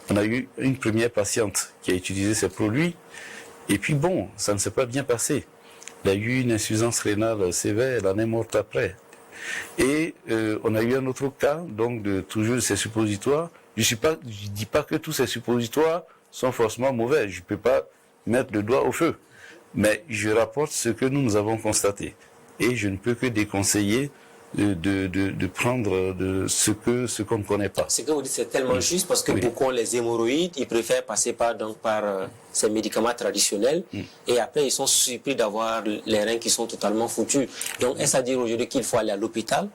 On a eu une première patiente qui a utilisé ces produits et puis bon, ça ne s'est pas bien passé. Elle a eu une insuffisance rénale sévère, elle en est morte après. Et on a eu un autre cas donc de toujours ces suppositoires. Je dis pas que tous ces suppositoires sont forcément mauvais. Je peux pas mettre le doigt au feu. Mais je rapporte ce que nous avons constaté. Et je ne peux que déconseiller de prendre ce qu'on ne connaît pas. Ce que vous dites, c'est tellement juste parce que beaucoup ont les hémorroïdes, ils préfèrent passer par ces médicaments traditionnels et après ils sont surpris d'avoir les reins qui sont totalement foutus. Donc est-ce à dire aujourd'hui qu'il faut aller à l'hôpital?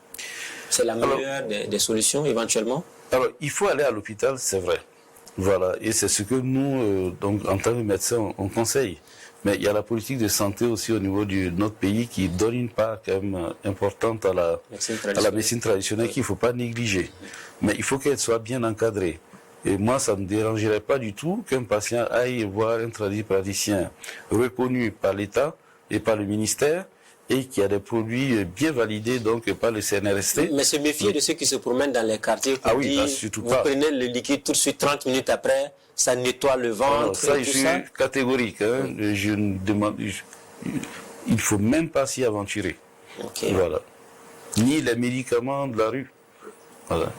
C'est la meilleure des solutions éventuellement? Alors il faut aller à l'hôpital, c'est vrai. Voilà, et c'est ce que nous, donc en tant que médecins, on conseille. Mais il y a la politique de santé aussi au niveau de notre pays qui donne une part quand même importante à la médecine traditionnelle qu'il ne faut pas négliger. Mais il faut qu'elle soit bien encadrée. Et moi, ça ne me dérangerait pas du tout qu'un patient aille voir un praticien reconnu par l'État et par le ministère et qui a des produits bien validés donc par le CNRST. Mais se méfier de ceux qui se promènent dans les quartiers pour dire, vous prenez le liquide tout de suite 30 minutes après, ça nettoie le ventre. Alors, ça, je suis catégorique. Hein. Je ne demande, il ne faut même pas s'y aventurer. Okay. Voilà. Ni les médicaments de la rue. Voilà.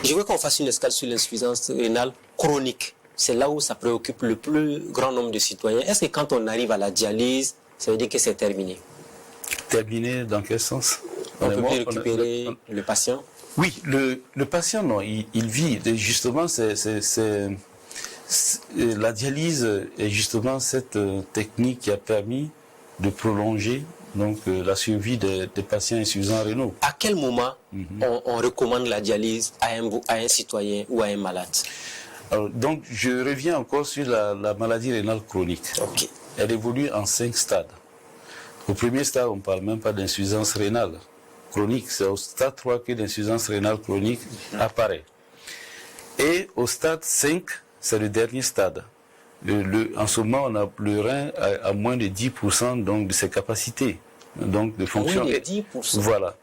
Je veux qu'on fasse une escale sur l'insuffisance rénale chronique. C'est là où ça préoccupe le plus grand nombre de citoyens. Est-ce que quand on arrive à la dialyse, ça veut dire que c'est terminé? Terminé dans quel sens? On peut plus récupérer le patient? Oui, le patient, non, il vit. Et justement, la dialyse est justement cette technique qui a permis de prolonger donc, la survie des patients insuffisants rénaux. À quel moment on recommande la dialyse à un citoyen ou à un malade? Alors, donc, je reviens encore sur la maladie rénale chronique. Okay. Elle évolue en 5 stades. Au premier stade, on ne parle même pas d'insuffisance rénale chronique. C'est au stade 3 que l'insuffisance rénale chronique apparaît. Et au stade 5, c'est le dernier stade. en ce moment, on a le rein à moins de 10% donc, de ses capacités donc, de fonction. Moins de 10%. Voilà.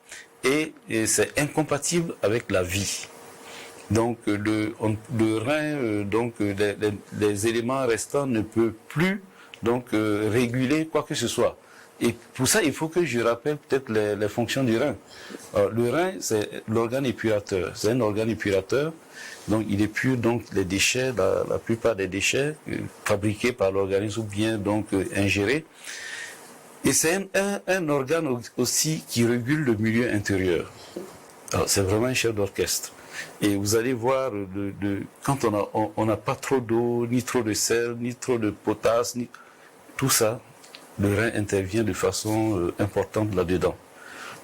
Et c'est incompatible avec la vie. Donc le rein, les éléments restants ne peuvent plus donc réguler quoi que ce soit. Et pour ça, il faut que je rappelle peut-être les fonctions du rein. Alors, le rein, c'est l'organe épurateur. C'est un organe épurateur. Donc il épure donc les déchets, la plupart des déchets fabriqués par l'organisme ou bien donc ingérés. Et c'est un organe aussi qui régule le milieu intérieur. Alors c'est vraiment un chef d'orchestre. Et vous allez voir, quand on n'a pas trop d'eau, ni trop de sel, ni trop de potasse, tout ça, le rein intervient de façon importante là-dedans.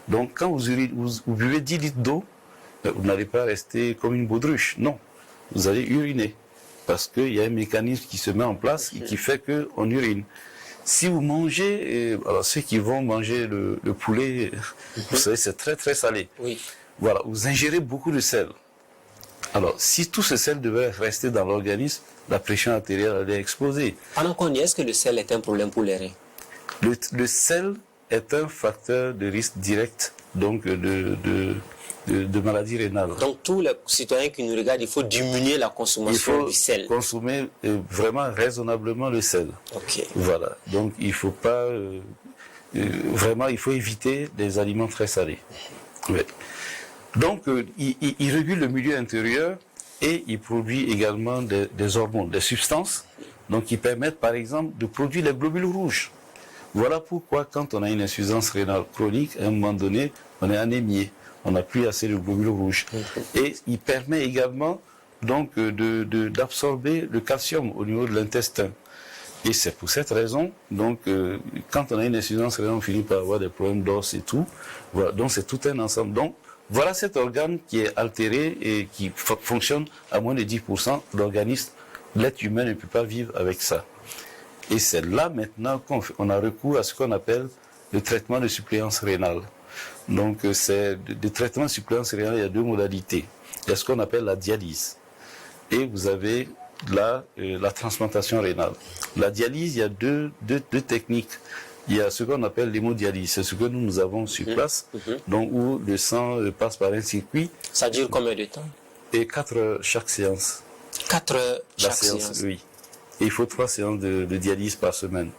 Donc quand vous buvez 10 litres d'eau, vous n'allez pas rester comme une baudruche, non. Vous allez uriner, parce qu'il y a un mécanisme qui se met en place et qui fait qu'on urine. Si vous mangez, alors ceux qui vont manger le poulet, vous savez, c'est très très salé. Oui. Voilà, vous ingérez beaucoup de sel. Alors, si tout ce sel devait rester dans l'organisme, la pression artérielle allait exploser. Pendant qu'on dit, est-ce que le sel est un problème pour les reins? Le sel est un facteur de risque direct donc de maladie rénale. Donc, tous les citoyens qui nous regardent, il faut diminuer la consommation du sel. Il faut consommer vraiment raisonnablement le sel. Ok. Voilà, donc il ne faut pas... vraiment, il faut éviter des aliments très salés. Ouais. Donc, il régule le milieu intérieur et il produit également des hormones, des substances, donc qui permettent, par exemple, de produire les globules rouges. Voilà pourquoi, quand on a une insuffisance rénale chronique, à un moment donné, on est anémié, on n'a plus assez de globules rouges. Et il permet également donc d'absorber le calcium au niveau de l'intestin. Et c'est pour cette raison, donc, quand on a une insuffisance rénale, on finit par avoir des problèmes d'os et tout. Voilà, donc c'est tout un ensemble. Donc, voilà cet organe qui est altéré et qui fonctionne à moins de 10%. L'organisme, l'être humain ne peut pas vivre avec ça. Et c'est là maintenant qu'on a recours à ce qu'on appelle le traitement de suppléance rénale. Donc, c'est le traitement de suppléance rénale, il y a deux modalités. Il y a ce qu'on appelle la dialyse. Et vous avez là la transplantation rénale. La dialyse, il y a deux techniques. Il y a ce qu'on appelle l'hémodialyse, c'est ce que nous avons sur place, donc où le sang passe par un circuit. Ça dure combien de temps? Et 4 heures chaque séance. 4 heures chaque séance? Oui. Et il faut 3 séances de dialyse par semaine.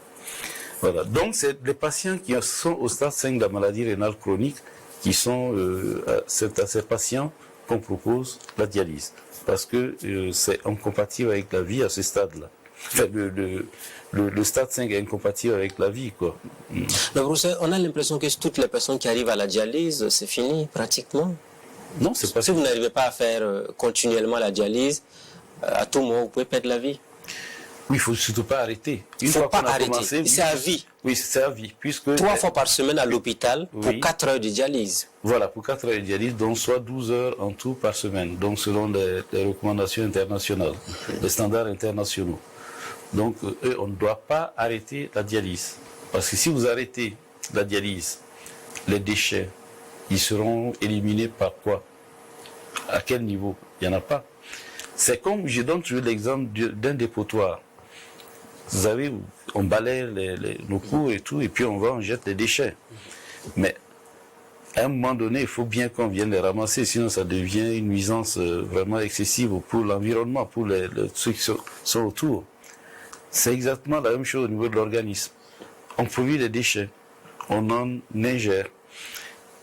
Voilà. Donc, c'est les patients qui sont au stade 5 de la maladie rénale chronique qui sont c'est à ces patients qu'on propose la dialyse. Parce que c'est incompatible avec la vie à ce stade-là. Enfin, le stade 5 est incompatible avec la vie, quoi. Mais professeur, on a l'impression que toutes les personnes qui arrivent à la dialyse, c'est fini, pratiquement. Non, c'est pas si vous n'arrivez pas à faire continuellement la dialyse, à tout moment, vous pouvez perdre la vie. Oui, il ne faut surtout pas arrêter. Il ne faut pas arrêter. C'est à vie. Oui, c'est à vie. Puisque 3 fois par semaine à l'hôpital pour 4 heures de dialyse. Voilà, pour 4 heures de dialyse, donc soit 12 heures en tout par semaine, donc selon les recommandations internationales, les standards internationaux. Donc, on ne doit pas arrêter la dialyse. Parce que si vous arrêtez la dialyse, les déchets, ils seront éliminés par quoi? À quel niveau? Il n'y en a pas. C'est comme, je donne toujours l'exemple d'un dépotoir. Vous savez, on balaye nos cours et tout, et puis on jette les déchets. Mais à un moment donné, il faut bien qu'on vienne les ramasser, sinon ça devient une nuisance vraiment excessive pour l'environnement, pour ceux qui sont autour. C'est exactement la même chose au niveau de l'organisme. On produit des déchets, on en ingère.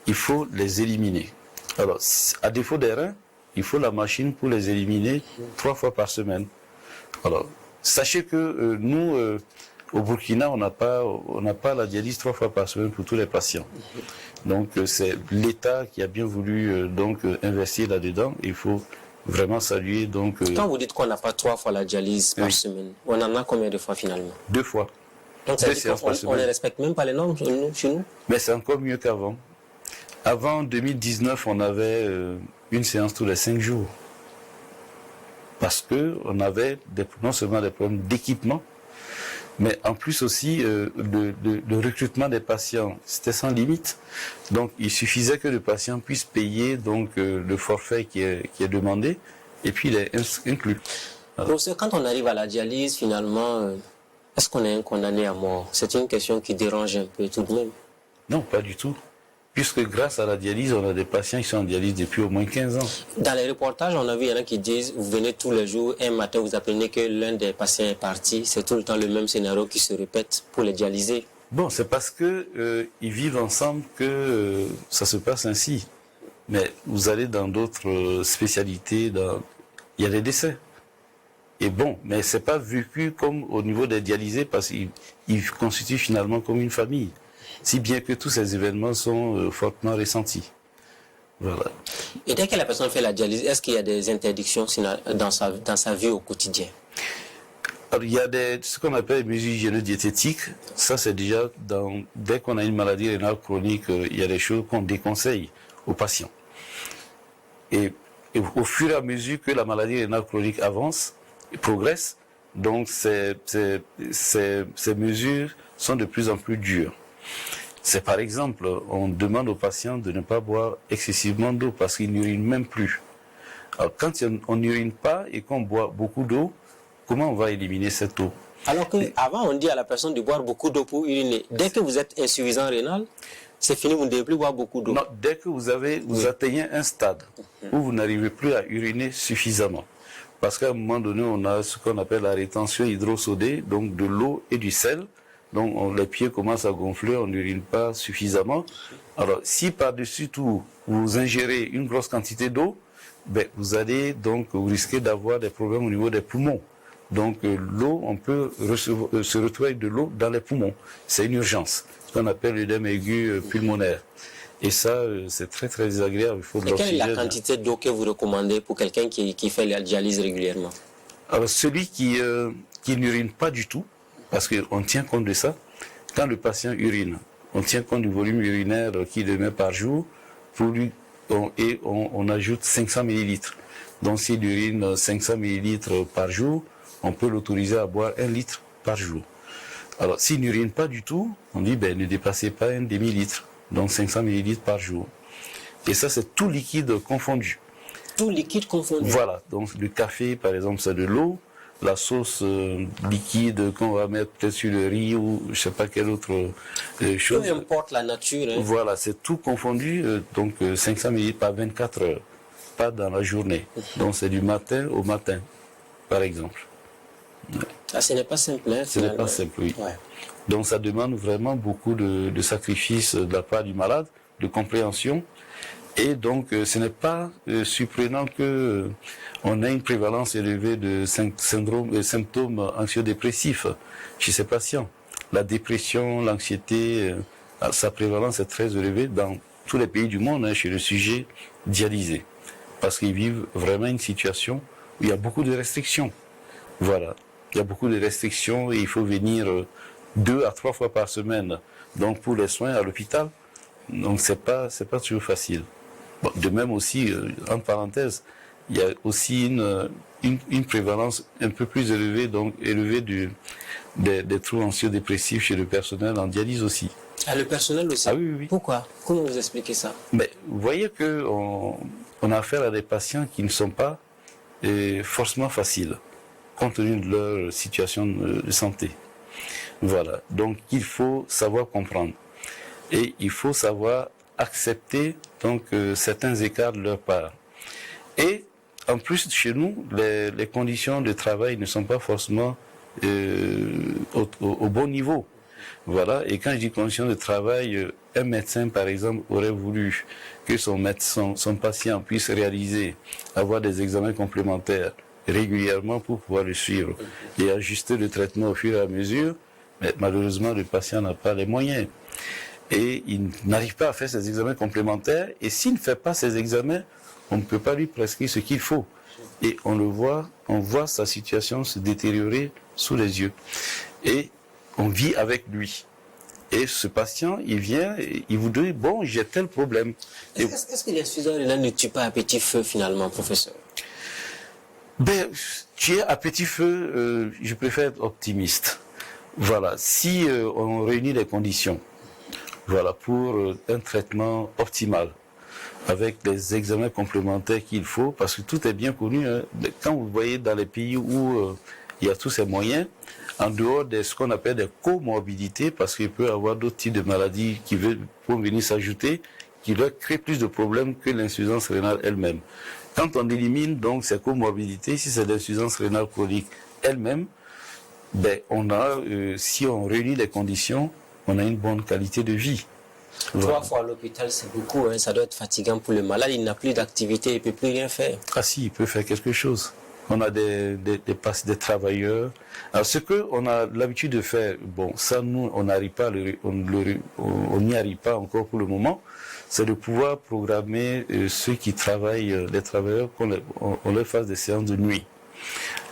Il faut les éliminer. Alors, à défaut des reins, il faut la machine pour les éliminer 3 fois par semaine. Alors, sachez que nous, au Burkina, on n'a pas la dialyse 3 fois par semaine pour tous les patients. Donc, c'est l'État qui a bien voulu investir là-dedans. Il faut vraiment saluer. Donc, quand vous dites qu'on n'a pas 3 fois la dialyse par semaine, on en a combien de fois finalement? 2 fois. Donc, ça veut dire qu'on ne respecte même pas les normes chez nous? Mais c'est encore mieux qu'avant. Avant 2019, on avait une séance tous les 5 jours. Parce qu'on avait non seulement des problèmes d'équipement, mais en plus aussi le recrutement des patients. C'était sans limite. Donc il suffisait que le patient puisse payer le forfait qui est demandé, et puis il est inclus. Professeur, quand on arrive à la dialyse, finalement, est-ce qu'on est un condamné à mort? C'est une question qui dérange un peu tout de même. Non, pas du tout. Puisque grâce à la dialyse, on a des patients qui sont en dialyse depuis au moins 15 ans. Dans les reportages, on a vu, il y en a qui disent, vous venez tous les jours, un matin, vous apprenez que l'un des patients est parti. C'est tout le temps le même scénario qui se répète pour les dialysés. Bon, c'est parce que ils vivent ensemble que ça se passe ainsi. Mais vous allez dans d'autres spécialités, il y a des décès. Et bon, mais c'est pas vécu comme au niveau des dialysés parce qu'ils constituent finalement comme une famille. Si bien que tous ces événements sont fortement ressentis. Voilà. Et dès que la personne fait la dialyse, est-ce qu'il y a des interdictions dans sa vie au quotidien? Alors, il y a ce qu'on appelle les mesures hygiéno-diététiques. Ça, c'est déjà dès qu'on a une maladie rénale chronique, il y a des choses qu'on déconseille aux patients. Et au fur et à mesure que la maladie rénale chronique avance et progresse, donc ces mesures sont de plus en plus dures. C'est par exemple, on demande aux patients de ne pas boire excessivement d'eau parce qu'ils n'urinent même plus. Alors quand on n'urine pas et qu'on boit beaucoup d'eau, comment on va éliminer cette eau? Alors qu'avant, on dit à la personne de boire beaucoup d'eau pour uriner. Dès que vous êtes insuffisant rénal, c'est fini, vous ne devez plus boire beaucoup d'eau. Non, dès que vous atteignez un stade où vous n'arrivez plus à uriner suffisamment. Parce qu'à un moment donné, on a ce qu'on appelle la rétention hydrosodée, donc de l'eau et du sel. Donc les pieds commencent à gonfler, on n'urine pas suffisamment. Alors si par-dessus tout, vous ingérez une grosse quantité d'eau, ben, vous risquez d'avoir des problèmes au niveau des poumons. Donc l'eau, on peut se retrouver avec de l'eau dans les poumons. C'est une urgence, ce qu'on appelle l'œdème aigu pulmonaire. Et ça, c'est très très désagréable. Il faut de l'oxygène. Quelle est la quantité d'eau que vous recommandez pour quelqu'un qui fait la dialyse régulièrement? Alors celui qui n'urine pas du tout, parce qu'on tient compte de ça, quand le patient urine, on tient compte du volume urinaire qu'il émet par jour, on ajoute 500 millilitres. Donc s'il urine 500 millilitres par jour, on peut l'autoriser à boire 1 litre par jour. Alors s'il n'urine pas du tout, on dit ne dépassez pas un demi-litre, donc 500 millilitres par jour. Et ça c'est tout liquide confondu. Tout liquide confondu. Voilà, donc le café par exemple c'est de l'eau, la sauce liquide qu'on va mettre peut-être sur le riz ou je ne sais pas quelle autre chose. Peu importe la nature. Hein. Voilà, c'est tout confondu, donc 500 ml par 24 heures, pas dans la journée. Donc c'est du matin au matin, par exemple. Ouais. Ah, ce n'est pas simple. Hein, ce n'est pas simple, oui. Ouais. Donc ça demande vraiment beaucoup de sacrifices de la part du malade, de compréhension. Et donc, ce n'est pas surprenant que on ait une prévalence élevée de symptômes anxio-dépressifs chez ces patients. La dépression, l'anxiété, sa prévalence est très élevée dans tous les pays du monde chez le sujet dialysé. Parce qu'ils vivent vraiment une situation où il y a beaucoup de restrictions. Voilà. Il y a beaucoup de restrictions et il faut venir 2 à 3 fois par semaine. Donc, pour les soins à l'hôpital, donc c'est pas toujours facile. Bon, de même aussi, en parenthèse, il y a aussi une prévalence un peu plus élevée, donc élevée des troubles anxio-dépressifs chez le personnel en dialyse aussi. Ah, le personnel aussi? Ah oui, oui. Pourquoi? Comment vous expliquez ça? Mais vous voyez qu'on a affaire à des patients qui ne sont pas forcément faciles, compte tenu de leur situation de santé. Voilà. Donc, il faut savoir comprendre. Et il faut savoir accepter donc certains écarts de leur part. Et en plus, chez nous, les conditions de travail ne sont pas forcément au bon niveau. Voilà. Et quand je dis conditions de travail, un médecin, par exemple, aurait voulu que son patient puisse avoir des examens complémentaires régulièrement pour pouvoir le suivre et ajuster le traitement au fur et à mesure. Mais malheureusement, le patient n'a pas les moyens. Et il n'arrive pas à faire ses examens complémentaires. Et s'il ne fait pas ses examens, on ne peut pas lui prescrire ce qu'il faut. Et on voit sa situation se détériorer sous les yeux. Et on vit avec lui. Et ce patient, il vient, il vous dit, bon, j'ai tel problème. Est-ce que l'insuffisance rénale ne tue pas à petit feu finalement, professeur? Tuer à petit feu, je préfère être optimiste. Voilà, si on réunit les conditions, voilà, pour un traitement optimal. avec les examens complémentaires qu'il faut, parce que tout est bien connu. Hein. Quand vous voyez dans les pays où il y a tous ces moyens, en dehors de ce qu'on appelle des comorbidités, parce qu'il peut y avoir d'autres types de maladies qui vont venir s'ajouter, qui leur créent plus de problèmes que l'insuffisance rénale elle-même. Quand on élimine donc ces comorbidités, si c'est l'insuffisance rénale chronique elle-même, ben on a, si on réunit les conditions, on a une bonne qualité de vie. 3 fois à l'hôpital, c'est beaucoup, hein. Ça doit être fatigant pour le malade, il n'a plus d'activité, il ne peut plus rien faire. Ah si, il peut faire quelque chose. On a des travailleurs. Alors ce qu'on a l'habitude de faire, bon, ça nous, on n'arrive pas, on n'y arrive pas encore pour le moment, c'est de pouvoir programmer ceux qui travaillent, les travailleurs, on leur fasse des séances de nuit.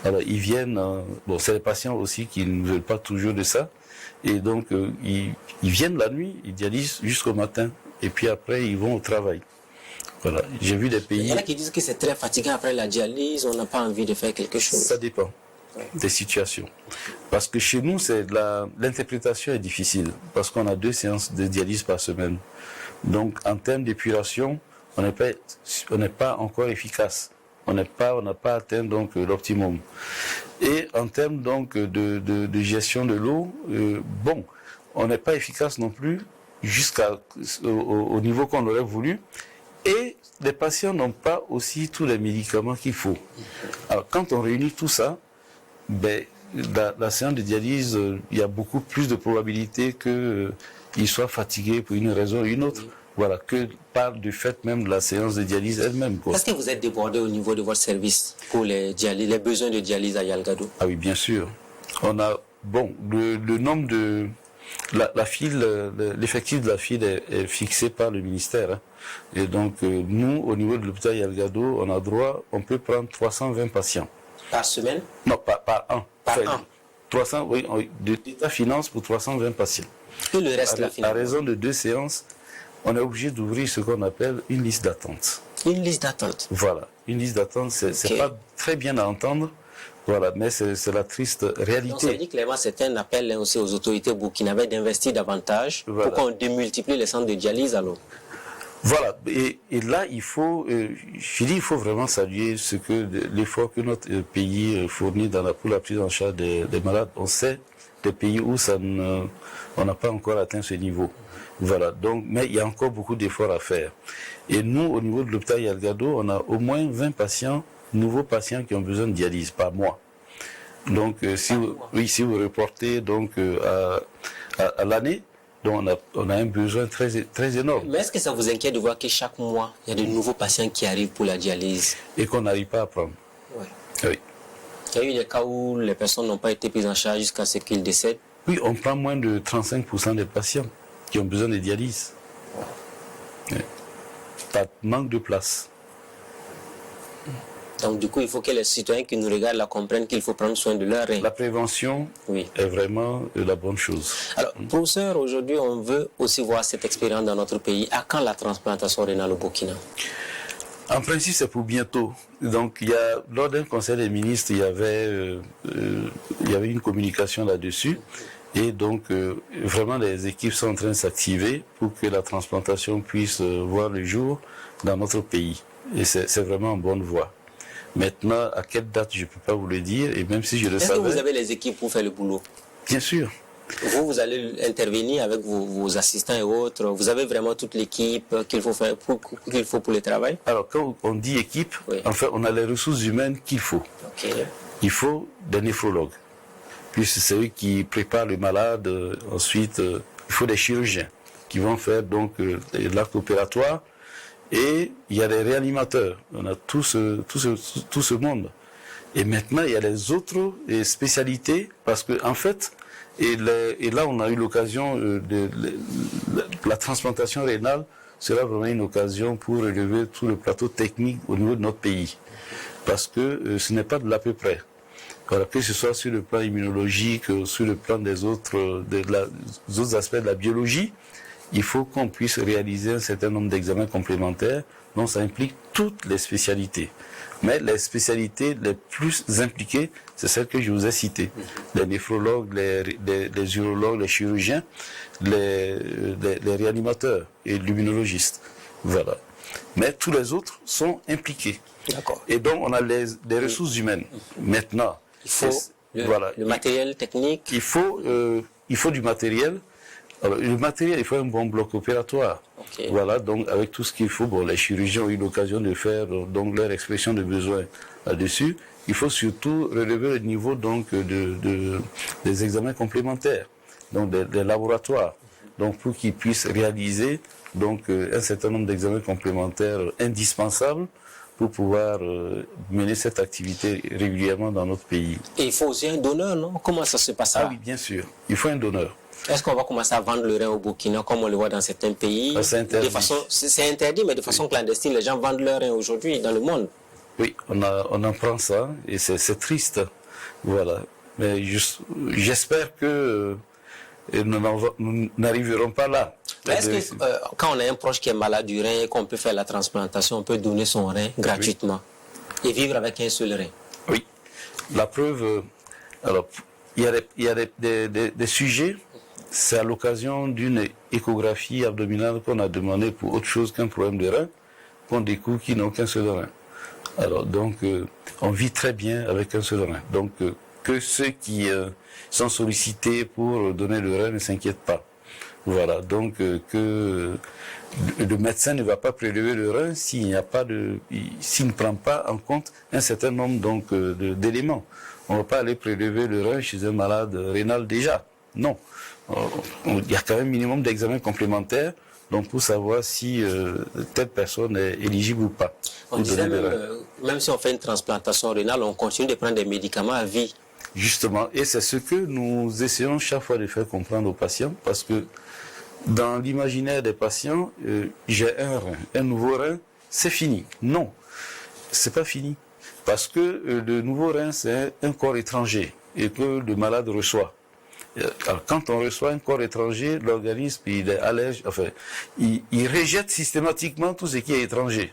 Alors ils viennent, bon, c'est les patients aussi qui ne veulent pas toujours de ça, et donc ils viennent la nuit, ils dialysent jusqu'au matin, et puis après ils vont au travail. Voilà, j'ai vu des pays... Il y en a qui disent que c'est très fatigant après la dialyse, on n'a pas envie de faire quelque chose. Ça dépend des situations. Parce que chez nous, l'interprétation est difficile, parce qu'on a 2 séances de dialyse par semaine. Donc en termes d'épuration, on n'est pas encore efficace. On n'a pas atteint donc l'optimum. Et en termes donc de gestion de l'eau, bon, on n'est pas efficace non plus au niveau qu'on aurait voulu. Et les patients n'ont pas aussi tous les médicaments qu'il faut. Alors quand on réunit tout ça, ben, la séance de dialyse, il y a beaucoup plus de probabilités qu'ils soient fatigués pour une raison ou une autre. Voilà, que par du fait même de la séance de dialyse elle-même. Est-ce que vous êtes débordé au niveau de votre service pour les besoins de dialyse à Yalgado? Ah oui, bien sûr. On a, bon, le nombre de... l'effectif de la file est fixé par le ministère. Hein. Et donc, nous, au niveau de l'hôpital Yalgado, on peut prendre 320 patients. Par semaine? Non, par an. Par an. 300, oui, l'État finance pour 320 patients. Et le reste, la finance? À raison de 2 séances, on est obligé d'ouvrir ce qu'on appelle une liste d'attente. Une liste d'attente? Voilà. Une liste d'attente, c'est pas très bien à entendre. Voilà, mais c'est la triste réalité. Donc, ça veut dire clairement, c'est un appel aussi aux autorités burkinabées d'investir davantage pour qu'on démultiplie les centres de dialyse alors. Voilà, et là, il faut vraiment saluer l'effort que notre pays fournit pour la prise en charge des malades. On sait des pays où on n'a pas encore atteint ce niveau. Voilà, donc, mais il y a encore beaucoup d'efforts à faire. Et nous, au niveau de l'hôpital Yalgado, on a au moins 20 nouveaux patients qui ont besoin de dialyse par mois. Donc, si vous reportez donc à l'année, donc on a un besoin très, très énorme. Mais est-ce que ça vous inquiète de voir que chaque mois, il y a de nouveaux patients qui arrivent pour la dialyse? Et qu'on n'arrive pas à prendre. Ouais. Oui. Il y a eu des cas où les personnes n'ont pas été prises en charge jusqu'à ce qu'ils décèdent? Oui, on prend moins de 35% des patients qui ont besoin de dialyse. Oui. Pas de manque de place. Donc du coup, il faut que les citoyens qui nous regardent là comprennent qu'il faut prendre soin de leur rein. La prévention est vraiment la bonne chose. Alors, professeur, aujourd'hui, on veut aussi voir cette expérience dans notre pays. À quand la transplantation rénale au Burkina? En principe, c'est pour bientôt. Donc, lors d'un conseil des ministres, il y avait une communication là-dessus. Et donc, vraiment, les équipes sont en train de s'activer pour que la transplantation puisse voir le jour dans notre pays. Et c'est vraiment en bonne voie. Maintenant, à quelle date, je ne peux pas vous le dire, et même si je le savais... Est-ce que vous avez les équipes pour faire le boulot? Bien sûr. Vous allez intervenir avec vos assistants et autres. Vous avez vraiment toute l'équipe qu'il faut faire pour le travail? Alors, quand on dit équipe, en fait, on a les ressources humaines qu'il faut. Okay. Il faut des néphrologues. Puis c'est eux qui préparent le malade. Ensuite, il faut des chirurgiens qui vont faire donc l'acte opératoire. Et il y a des réanimateurs, on a tout ce monde. Et maintenant, il y a les autres spécialités, parce que en fait, et là on a eu l'occasion la transplantation rénale sera vraiment une occasion pour relever tout le plateau technique au niveau de notre pays. Parce que ce n'est pas de l'à peu près. Voilà, que ce soit sur le plan immunologique, sur le plan des autres aspects de la biologie, il faut qu'on puisse réaliser un certain nombre d'examens complémentaires, donc ça implique toutes les spécialités. Mais les spécialités les plus impliquées, c'est celles que je vous ai citées. Les néphrologues, les urologues, les chirurgiens, les réanimateurs et l'immunologiste. Voilà. Mais tous les autres sont impliqués. D'accord. Et donc, on a des ressources humaines. Maintenant, il faut le matériel technique. Il faut du matériel. Alors, le matériel, il faut un bon bloc opératoire. Okay. Voilà, donc avec tout ce qu'il faut, bon, les chirurgiens ont eu l'occasion de faire donc leur expression de besoin là-dessus. Il faut surtout relever le niveau donc des examens complémentaires, donc des laboratoires, donc pour qu'ils puissent réaliser donc un certain nombre d'examens complémentaires indispensables pour pouvoir mener cette activité régulièrement dans notre pays. Et il faut aussi un donneur, non? Comment ça se passe? Ah oui, bien sûr, il faut un donneur. Est-ce qu'on va commencer à vendre le rein au Burkina comme on le voit dans certains pays? C'est interdit. C'est interdit, mais de façon clandestine, les gens vendent leur rein aujourd'hui dans le monde. Oui, on apprend ça et c'est triste. Voilà. Mais j'espère que nous n'arriverons pas là. Est-ce que quand on a un proche qui est malade du rein et qu'on peut faire la transplantation, on peut donner son rein gratuitement et vivre avec un seul rein? Oui. La preuve, alors, il y a des sujets, c'est à l'occasion d'une échographie abdominale qu'on a demandé pour autre chose qu'un problème de rein, qu'on découvre qu'ils n'ont qu'un seul rein. Alors, donc, on vit très bien avec un seul rein. Donc, que ceux qui sont sollicités pour donner le rein ne s'inquiètent pas. Voilà, donc que le médecin ne va pas prélever le rein s'il ne prend pas en compte un certain nombre donc d'éléments. On ne va pas aller prélever le rein chez un malade rénal déjà. Non. Il y a quand même un minimum d'examens complémentaires donc pour savoir si telle personne est éligible ou pas. On disait même si on fait une transplantation rénale, on continue de prendre des médicaments à vie. Justement, et c'est ce que nous essayons chaque fois de faire comprendre aux patients, parce que dans l'imaginaire des patients, j'ai un rein, un nouveau rein, c'est fini. Non, c'est pas fini, parce que le nouveau rein, c'est un corps étranger et que le malade reçoit. Alors, quand on reçoit un corps étranger, l'organisme, il est allergique, enfin, il rejette systématiquement tout ce qui est étranger.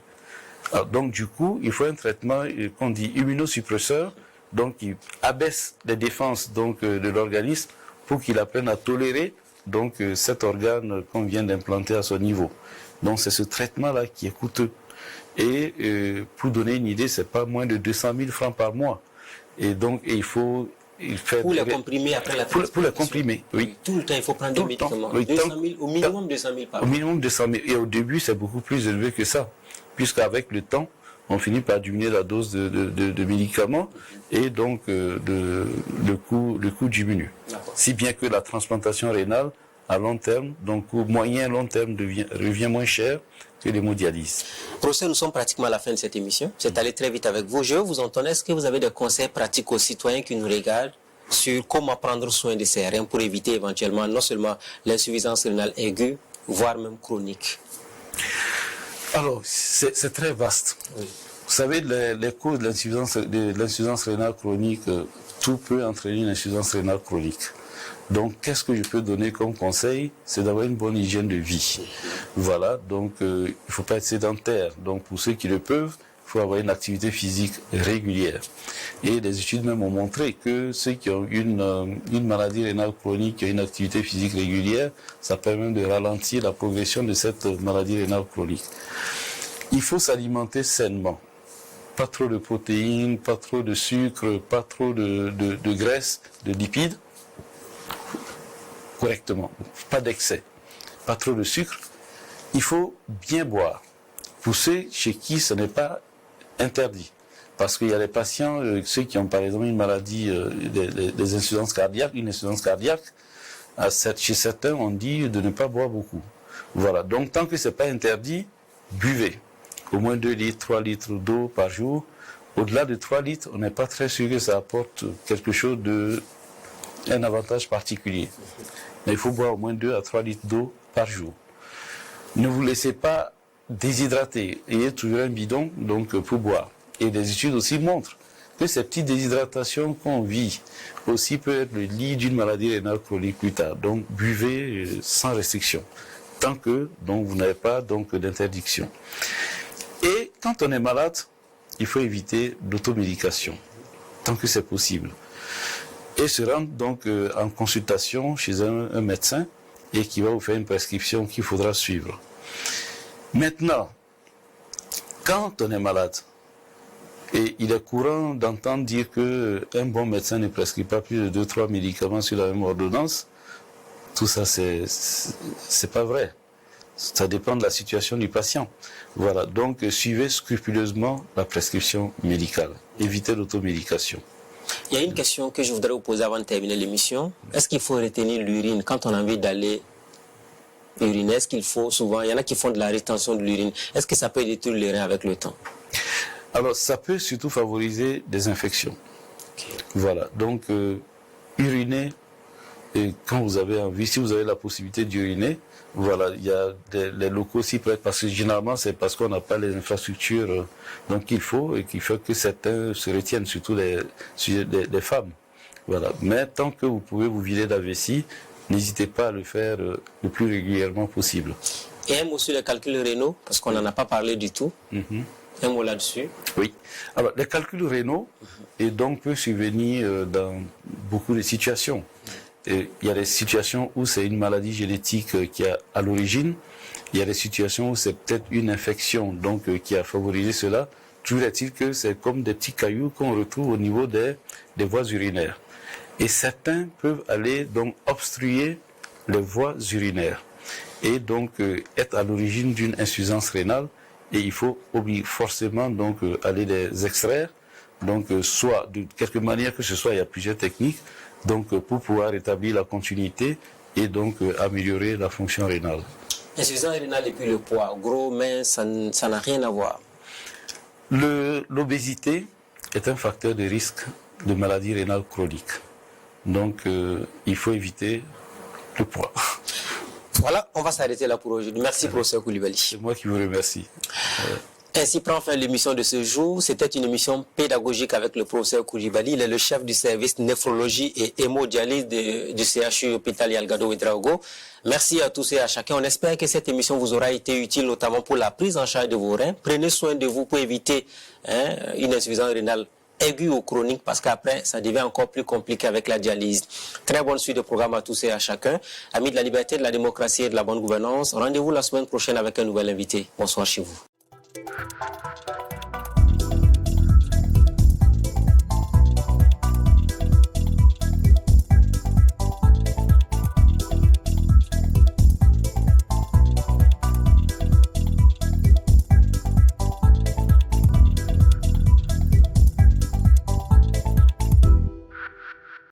Alors, donc, du coup, il faut un traitement qu'on dit immunosuppresseur, donc qui abaisse les défenses donc de l'organisme pour qu'il apprenne à tolérer donc cet organe qu'on vient d'implanter à son niveau. Donc, c'est ce traitement-là qui est coûteux. Et pour donner une idée, c'est pas moins de 200 000 francs par mois. Et donc, il faut faire pour les comprimer après la transplantation. Pour les comprimer, oui. Tout le temps, il faut prendre des médicaments. Oui, 200 000, au minimum 200 000 par mois. Au minimum 200 000. Et au début, c'est beaucoup plus élevé que ça, puisqu'avec le temps, on finit par diminuer la dose de médicaments et donc le coût diminue. Si bien que la transplantation rénale, à long terme, donc au moyen long terme, revient moins cher que l'hémodialyse. Professeur, nous sommes pratiquement à la fin de cette émission. C'est allé très vite avec vous. Je veux vous entendre. Est-ce que vous avez des conseils pratiques aux citoyens qui nous regardent sur comment prendre soin de ces reins pour éviter éventuellement non seulement l'insuffisance rénale aiguë, voire même chronique? Alors, c'est très vaste. Oui. Vous savez, les causes de l'insuffisance rénale chronique, tout peut entraîner une insuffisance rénale chronique. Donc, qu'est-ce que je peux donner comme conseil? C'est d'avoir une bonne hygiène de vie. Voilà, donc il ne faut pas être sédentaire. Donc, pour ceux qui le peuvent, il faut avoir une activité physique régulière. Et les études même ont montré que ceux qui ont une maladie rénale chronique et une activité physique régulière, ça permet de ralentir la progression de cette maladie rénale chronique. Il faut s'alimenter sainement. Pas trop de protéines, pas trop de sucre, pas trop de graisse, de lipides. Correctement, pas d'excès, pas trop de sucre. Il faut bien boire. Pour ceux chez qui ce n'est pas interdit. Parce qu'il y a des patients, ceux qui ont par exemple une maladie, des insuffisances cardiaques, une insuffisance cardiaque, chez certains on dit de ne pas boire beaucoup. Voilà, donc tant que ce n'est pas interdit, buvez. Au moins 2 litres, 3 litres d'eau par jour. Au-delà de 3 litres, on n'est pas très sûr que ça apporte quelque chose un avantage particulier. Mais il faut boire au moins 2 à 3 litres d'eau par jour. Ne vous laissez pas déshydrater. Ayez toujours un bidon donc, pour boire. Et les études aussi montrent que ces petites déshydratations qu'on vit aussi peut être le lit d'une maladie rénale chronique plus tard. Donc buvez sans restriction, tant que donc, vous n'avez pas d'interdiction. Et quand on est malade, il faut éviter l'automédication, tant que c'est possible. Et se rendre donc en consultation chez un médecin et qui va vous faire une prescription qu'il faudra suivre. Maintenant, quand on est malade, et il est courant d'entendre dire qu'un bon médecin ne prescrit pas plus de 2-3 médicaments sur la même ordonnance, tout ça, c'est pas vrai. Ça dépend de la situation du patient. Voilà, donc suivez scrupuleusement la prescription médicale. Évitez l'automédication. Il y a une question que je voudrais vous poser avant de terminer l'émission. Est-ce qu'il faut retenir l'urine quand on a envie d'aller uriner? Est-ce qu'il faut souvent, il y en a qui font de la rétention de l'urine. Est-ce que ça peut détruire les reins avec le temps? Alors, ça peut surtout favoriser des infections. Okay. Voilà, donc uriner, et quand vous avez envie, si vous avez la possibilité d'uriner, voilà, il y a les locaux s'y prêtent, parce que généralement c'est parce qu'on n'a pas les infrastructures donc qu'il faut, et qui fait que certains se retiennent, surtout les femmes. Voilà. Mais tant que vous pouvez vous vider la vessie, n'hésitez pas à le faire le plus régulièrement possible. Et un mot sur les calculs rénaux, parce qu'on n'en a pas parlé du tout. Un mot là-dessus. Oui. Alors, les calculs rénaux et donc peuvent survenir dans beaucoup de situations. Et il y a des situations où c'est une maladie génétique qui est à l'origine. Il y a des situations où c'est peut-être une infection donc qui a favorisé cela. Toujours est-il que c'est comme des petits cailloux qu'on retrouve au niveau des voies urinaires. Et certains peuvent aller donc obstruer les voies urinaires et donc être à l'origine d'une insuffisance rénale. Et il faut forcément donc aller les extraire, donc soit de quelque manière que ce soit, il y a plusieurs techniques, donc pour pouvoir établir la continuité et donc améliorer la fonction rénale. Insuffisance rénale et puis le poids, gros, mince, ça n'a rien à voir. L'obésité est un facteur de risque de maladie rénale chronique. Donc il faut éviter le poids. Voilà, on va s'arrêter là pour aujourd'hui. Merci, professeur Koulibaly. C'est moi qui vous remercie. Ainsi prend fin l'émission de ce jour. C'était une émission pédagogique avec le professeur Koulibaly. Il est le chef du service néphrologie et hémodialyse du CHU Hôpital Yalgado Ouedraogo. Merci à tous et à chacun. On espère que cette émission vous aura été utile, notamment pour la prise en charge de vos reins. Prenez soin de vous pour éviter une insuffisance rénale aiguë ou chronique, parce qu'après, ça devient encore plus compliqué avec la dialyse. Très bonne suite de programme à tous et à chacun. Amis de la liberté, de la démocratie et de la bonne gouvernance, rendez-vous la semaine prochaine avec un nouvel invité. Bonsoir chez vous.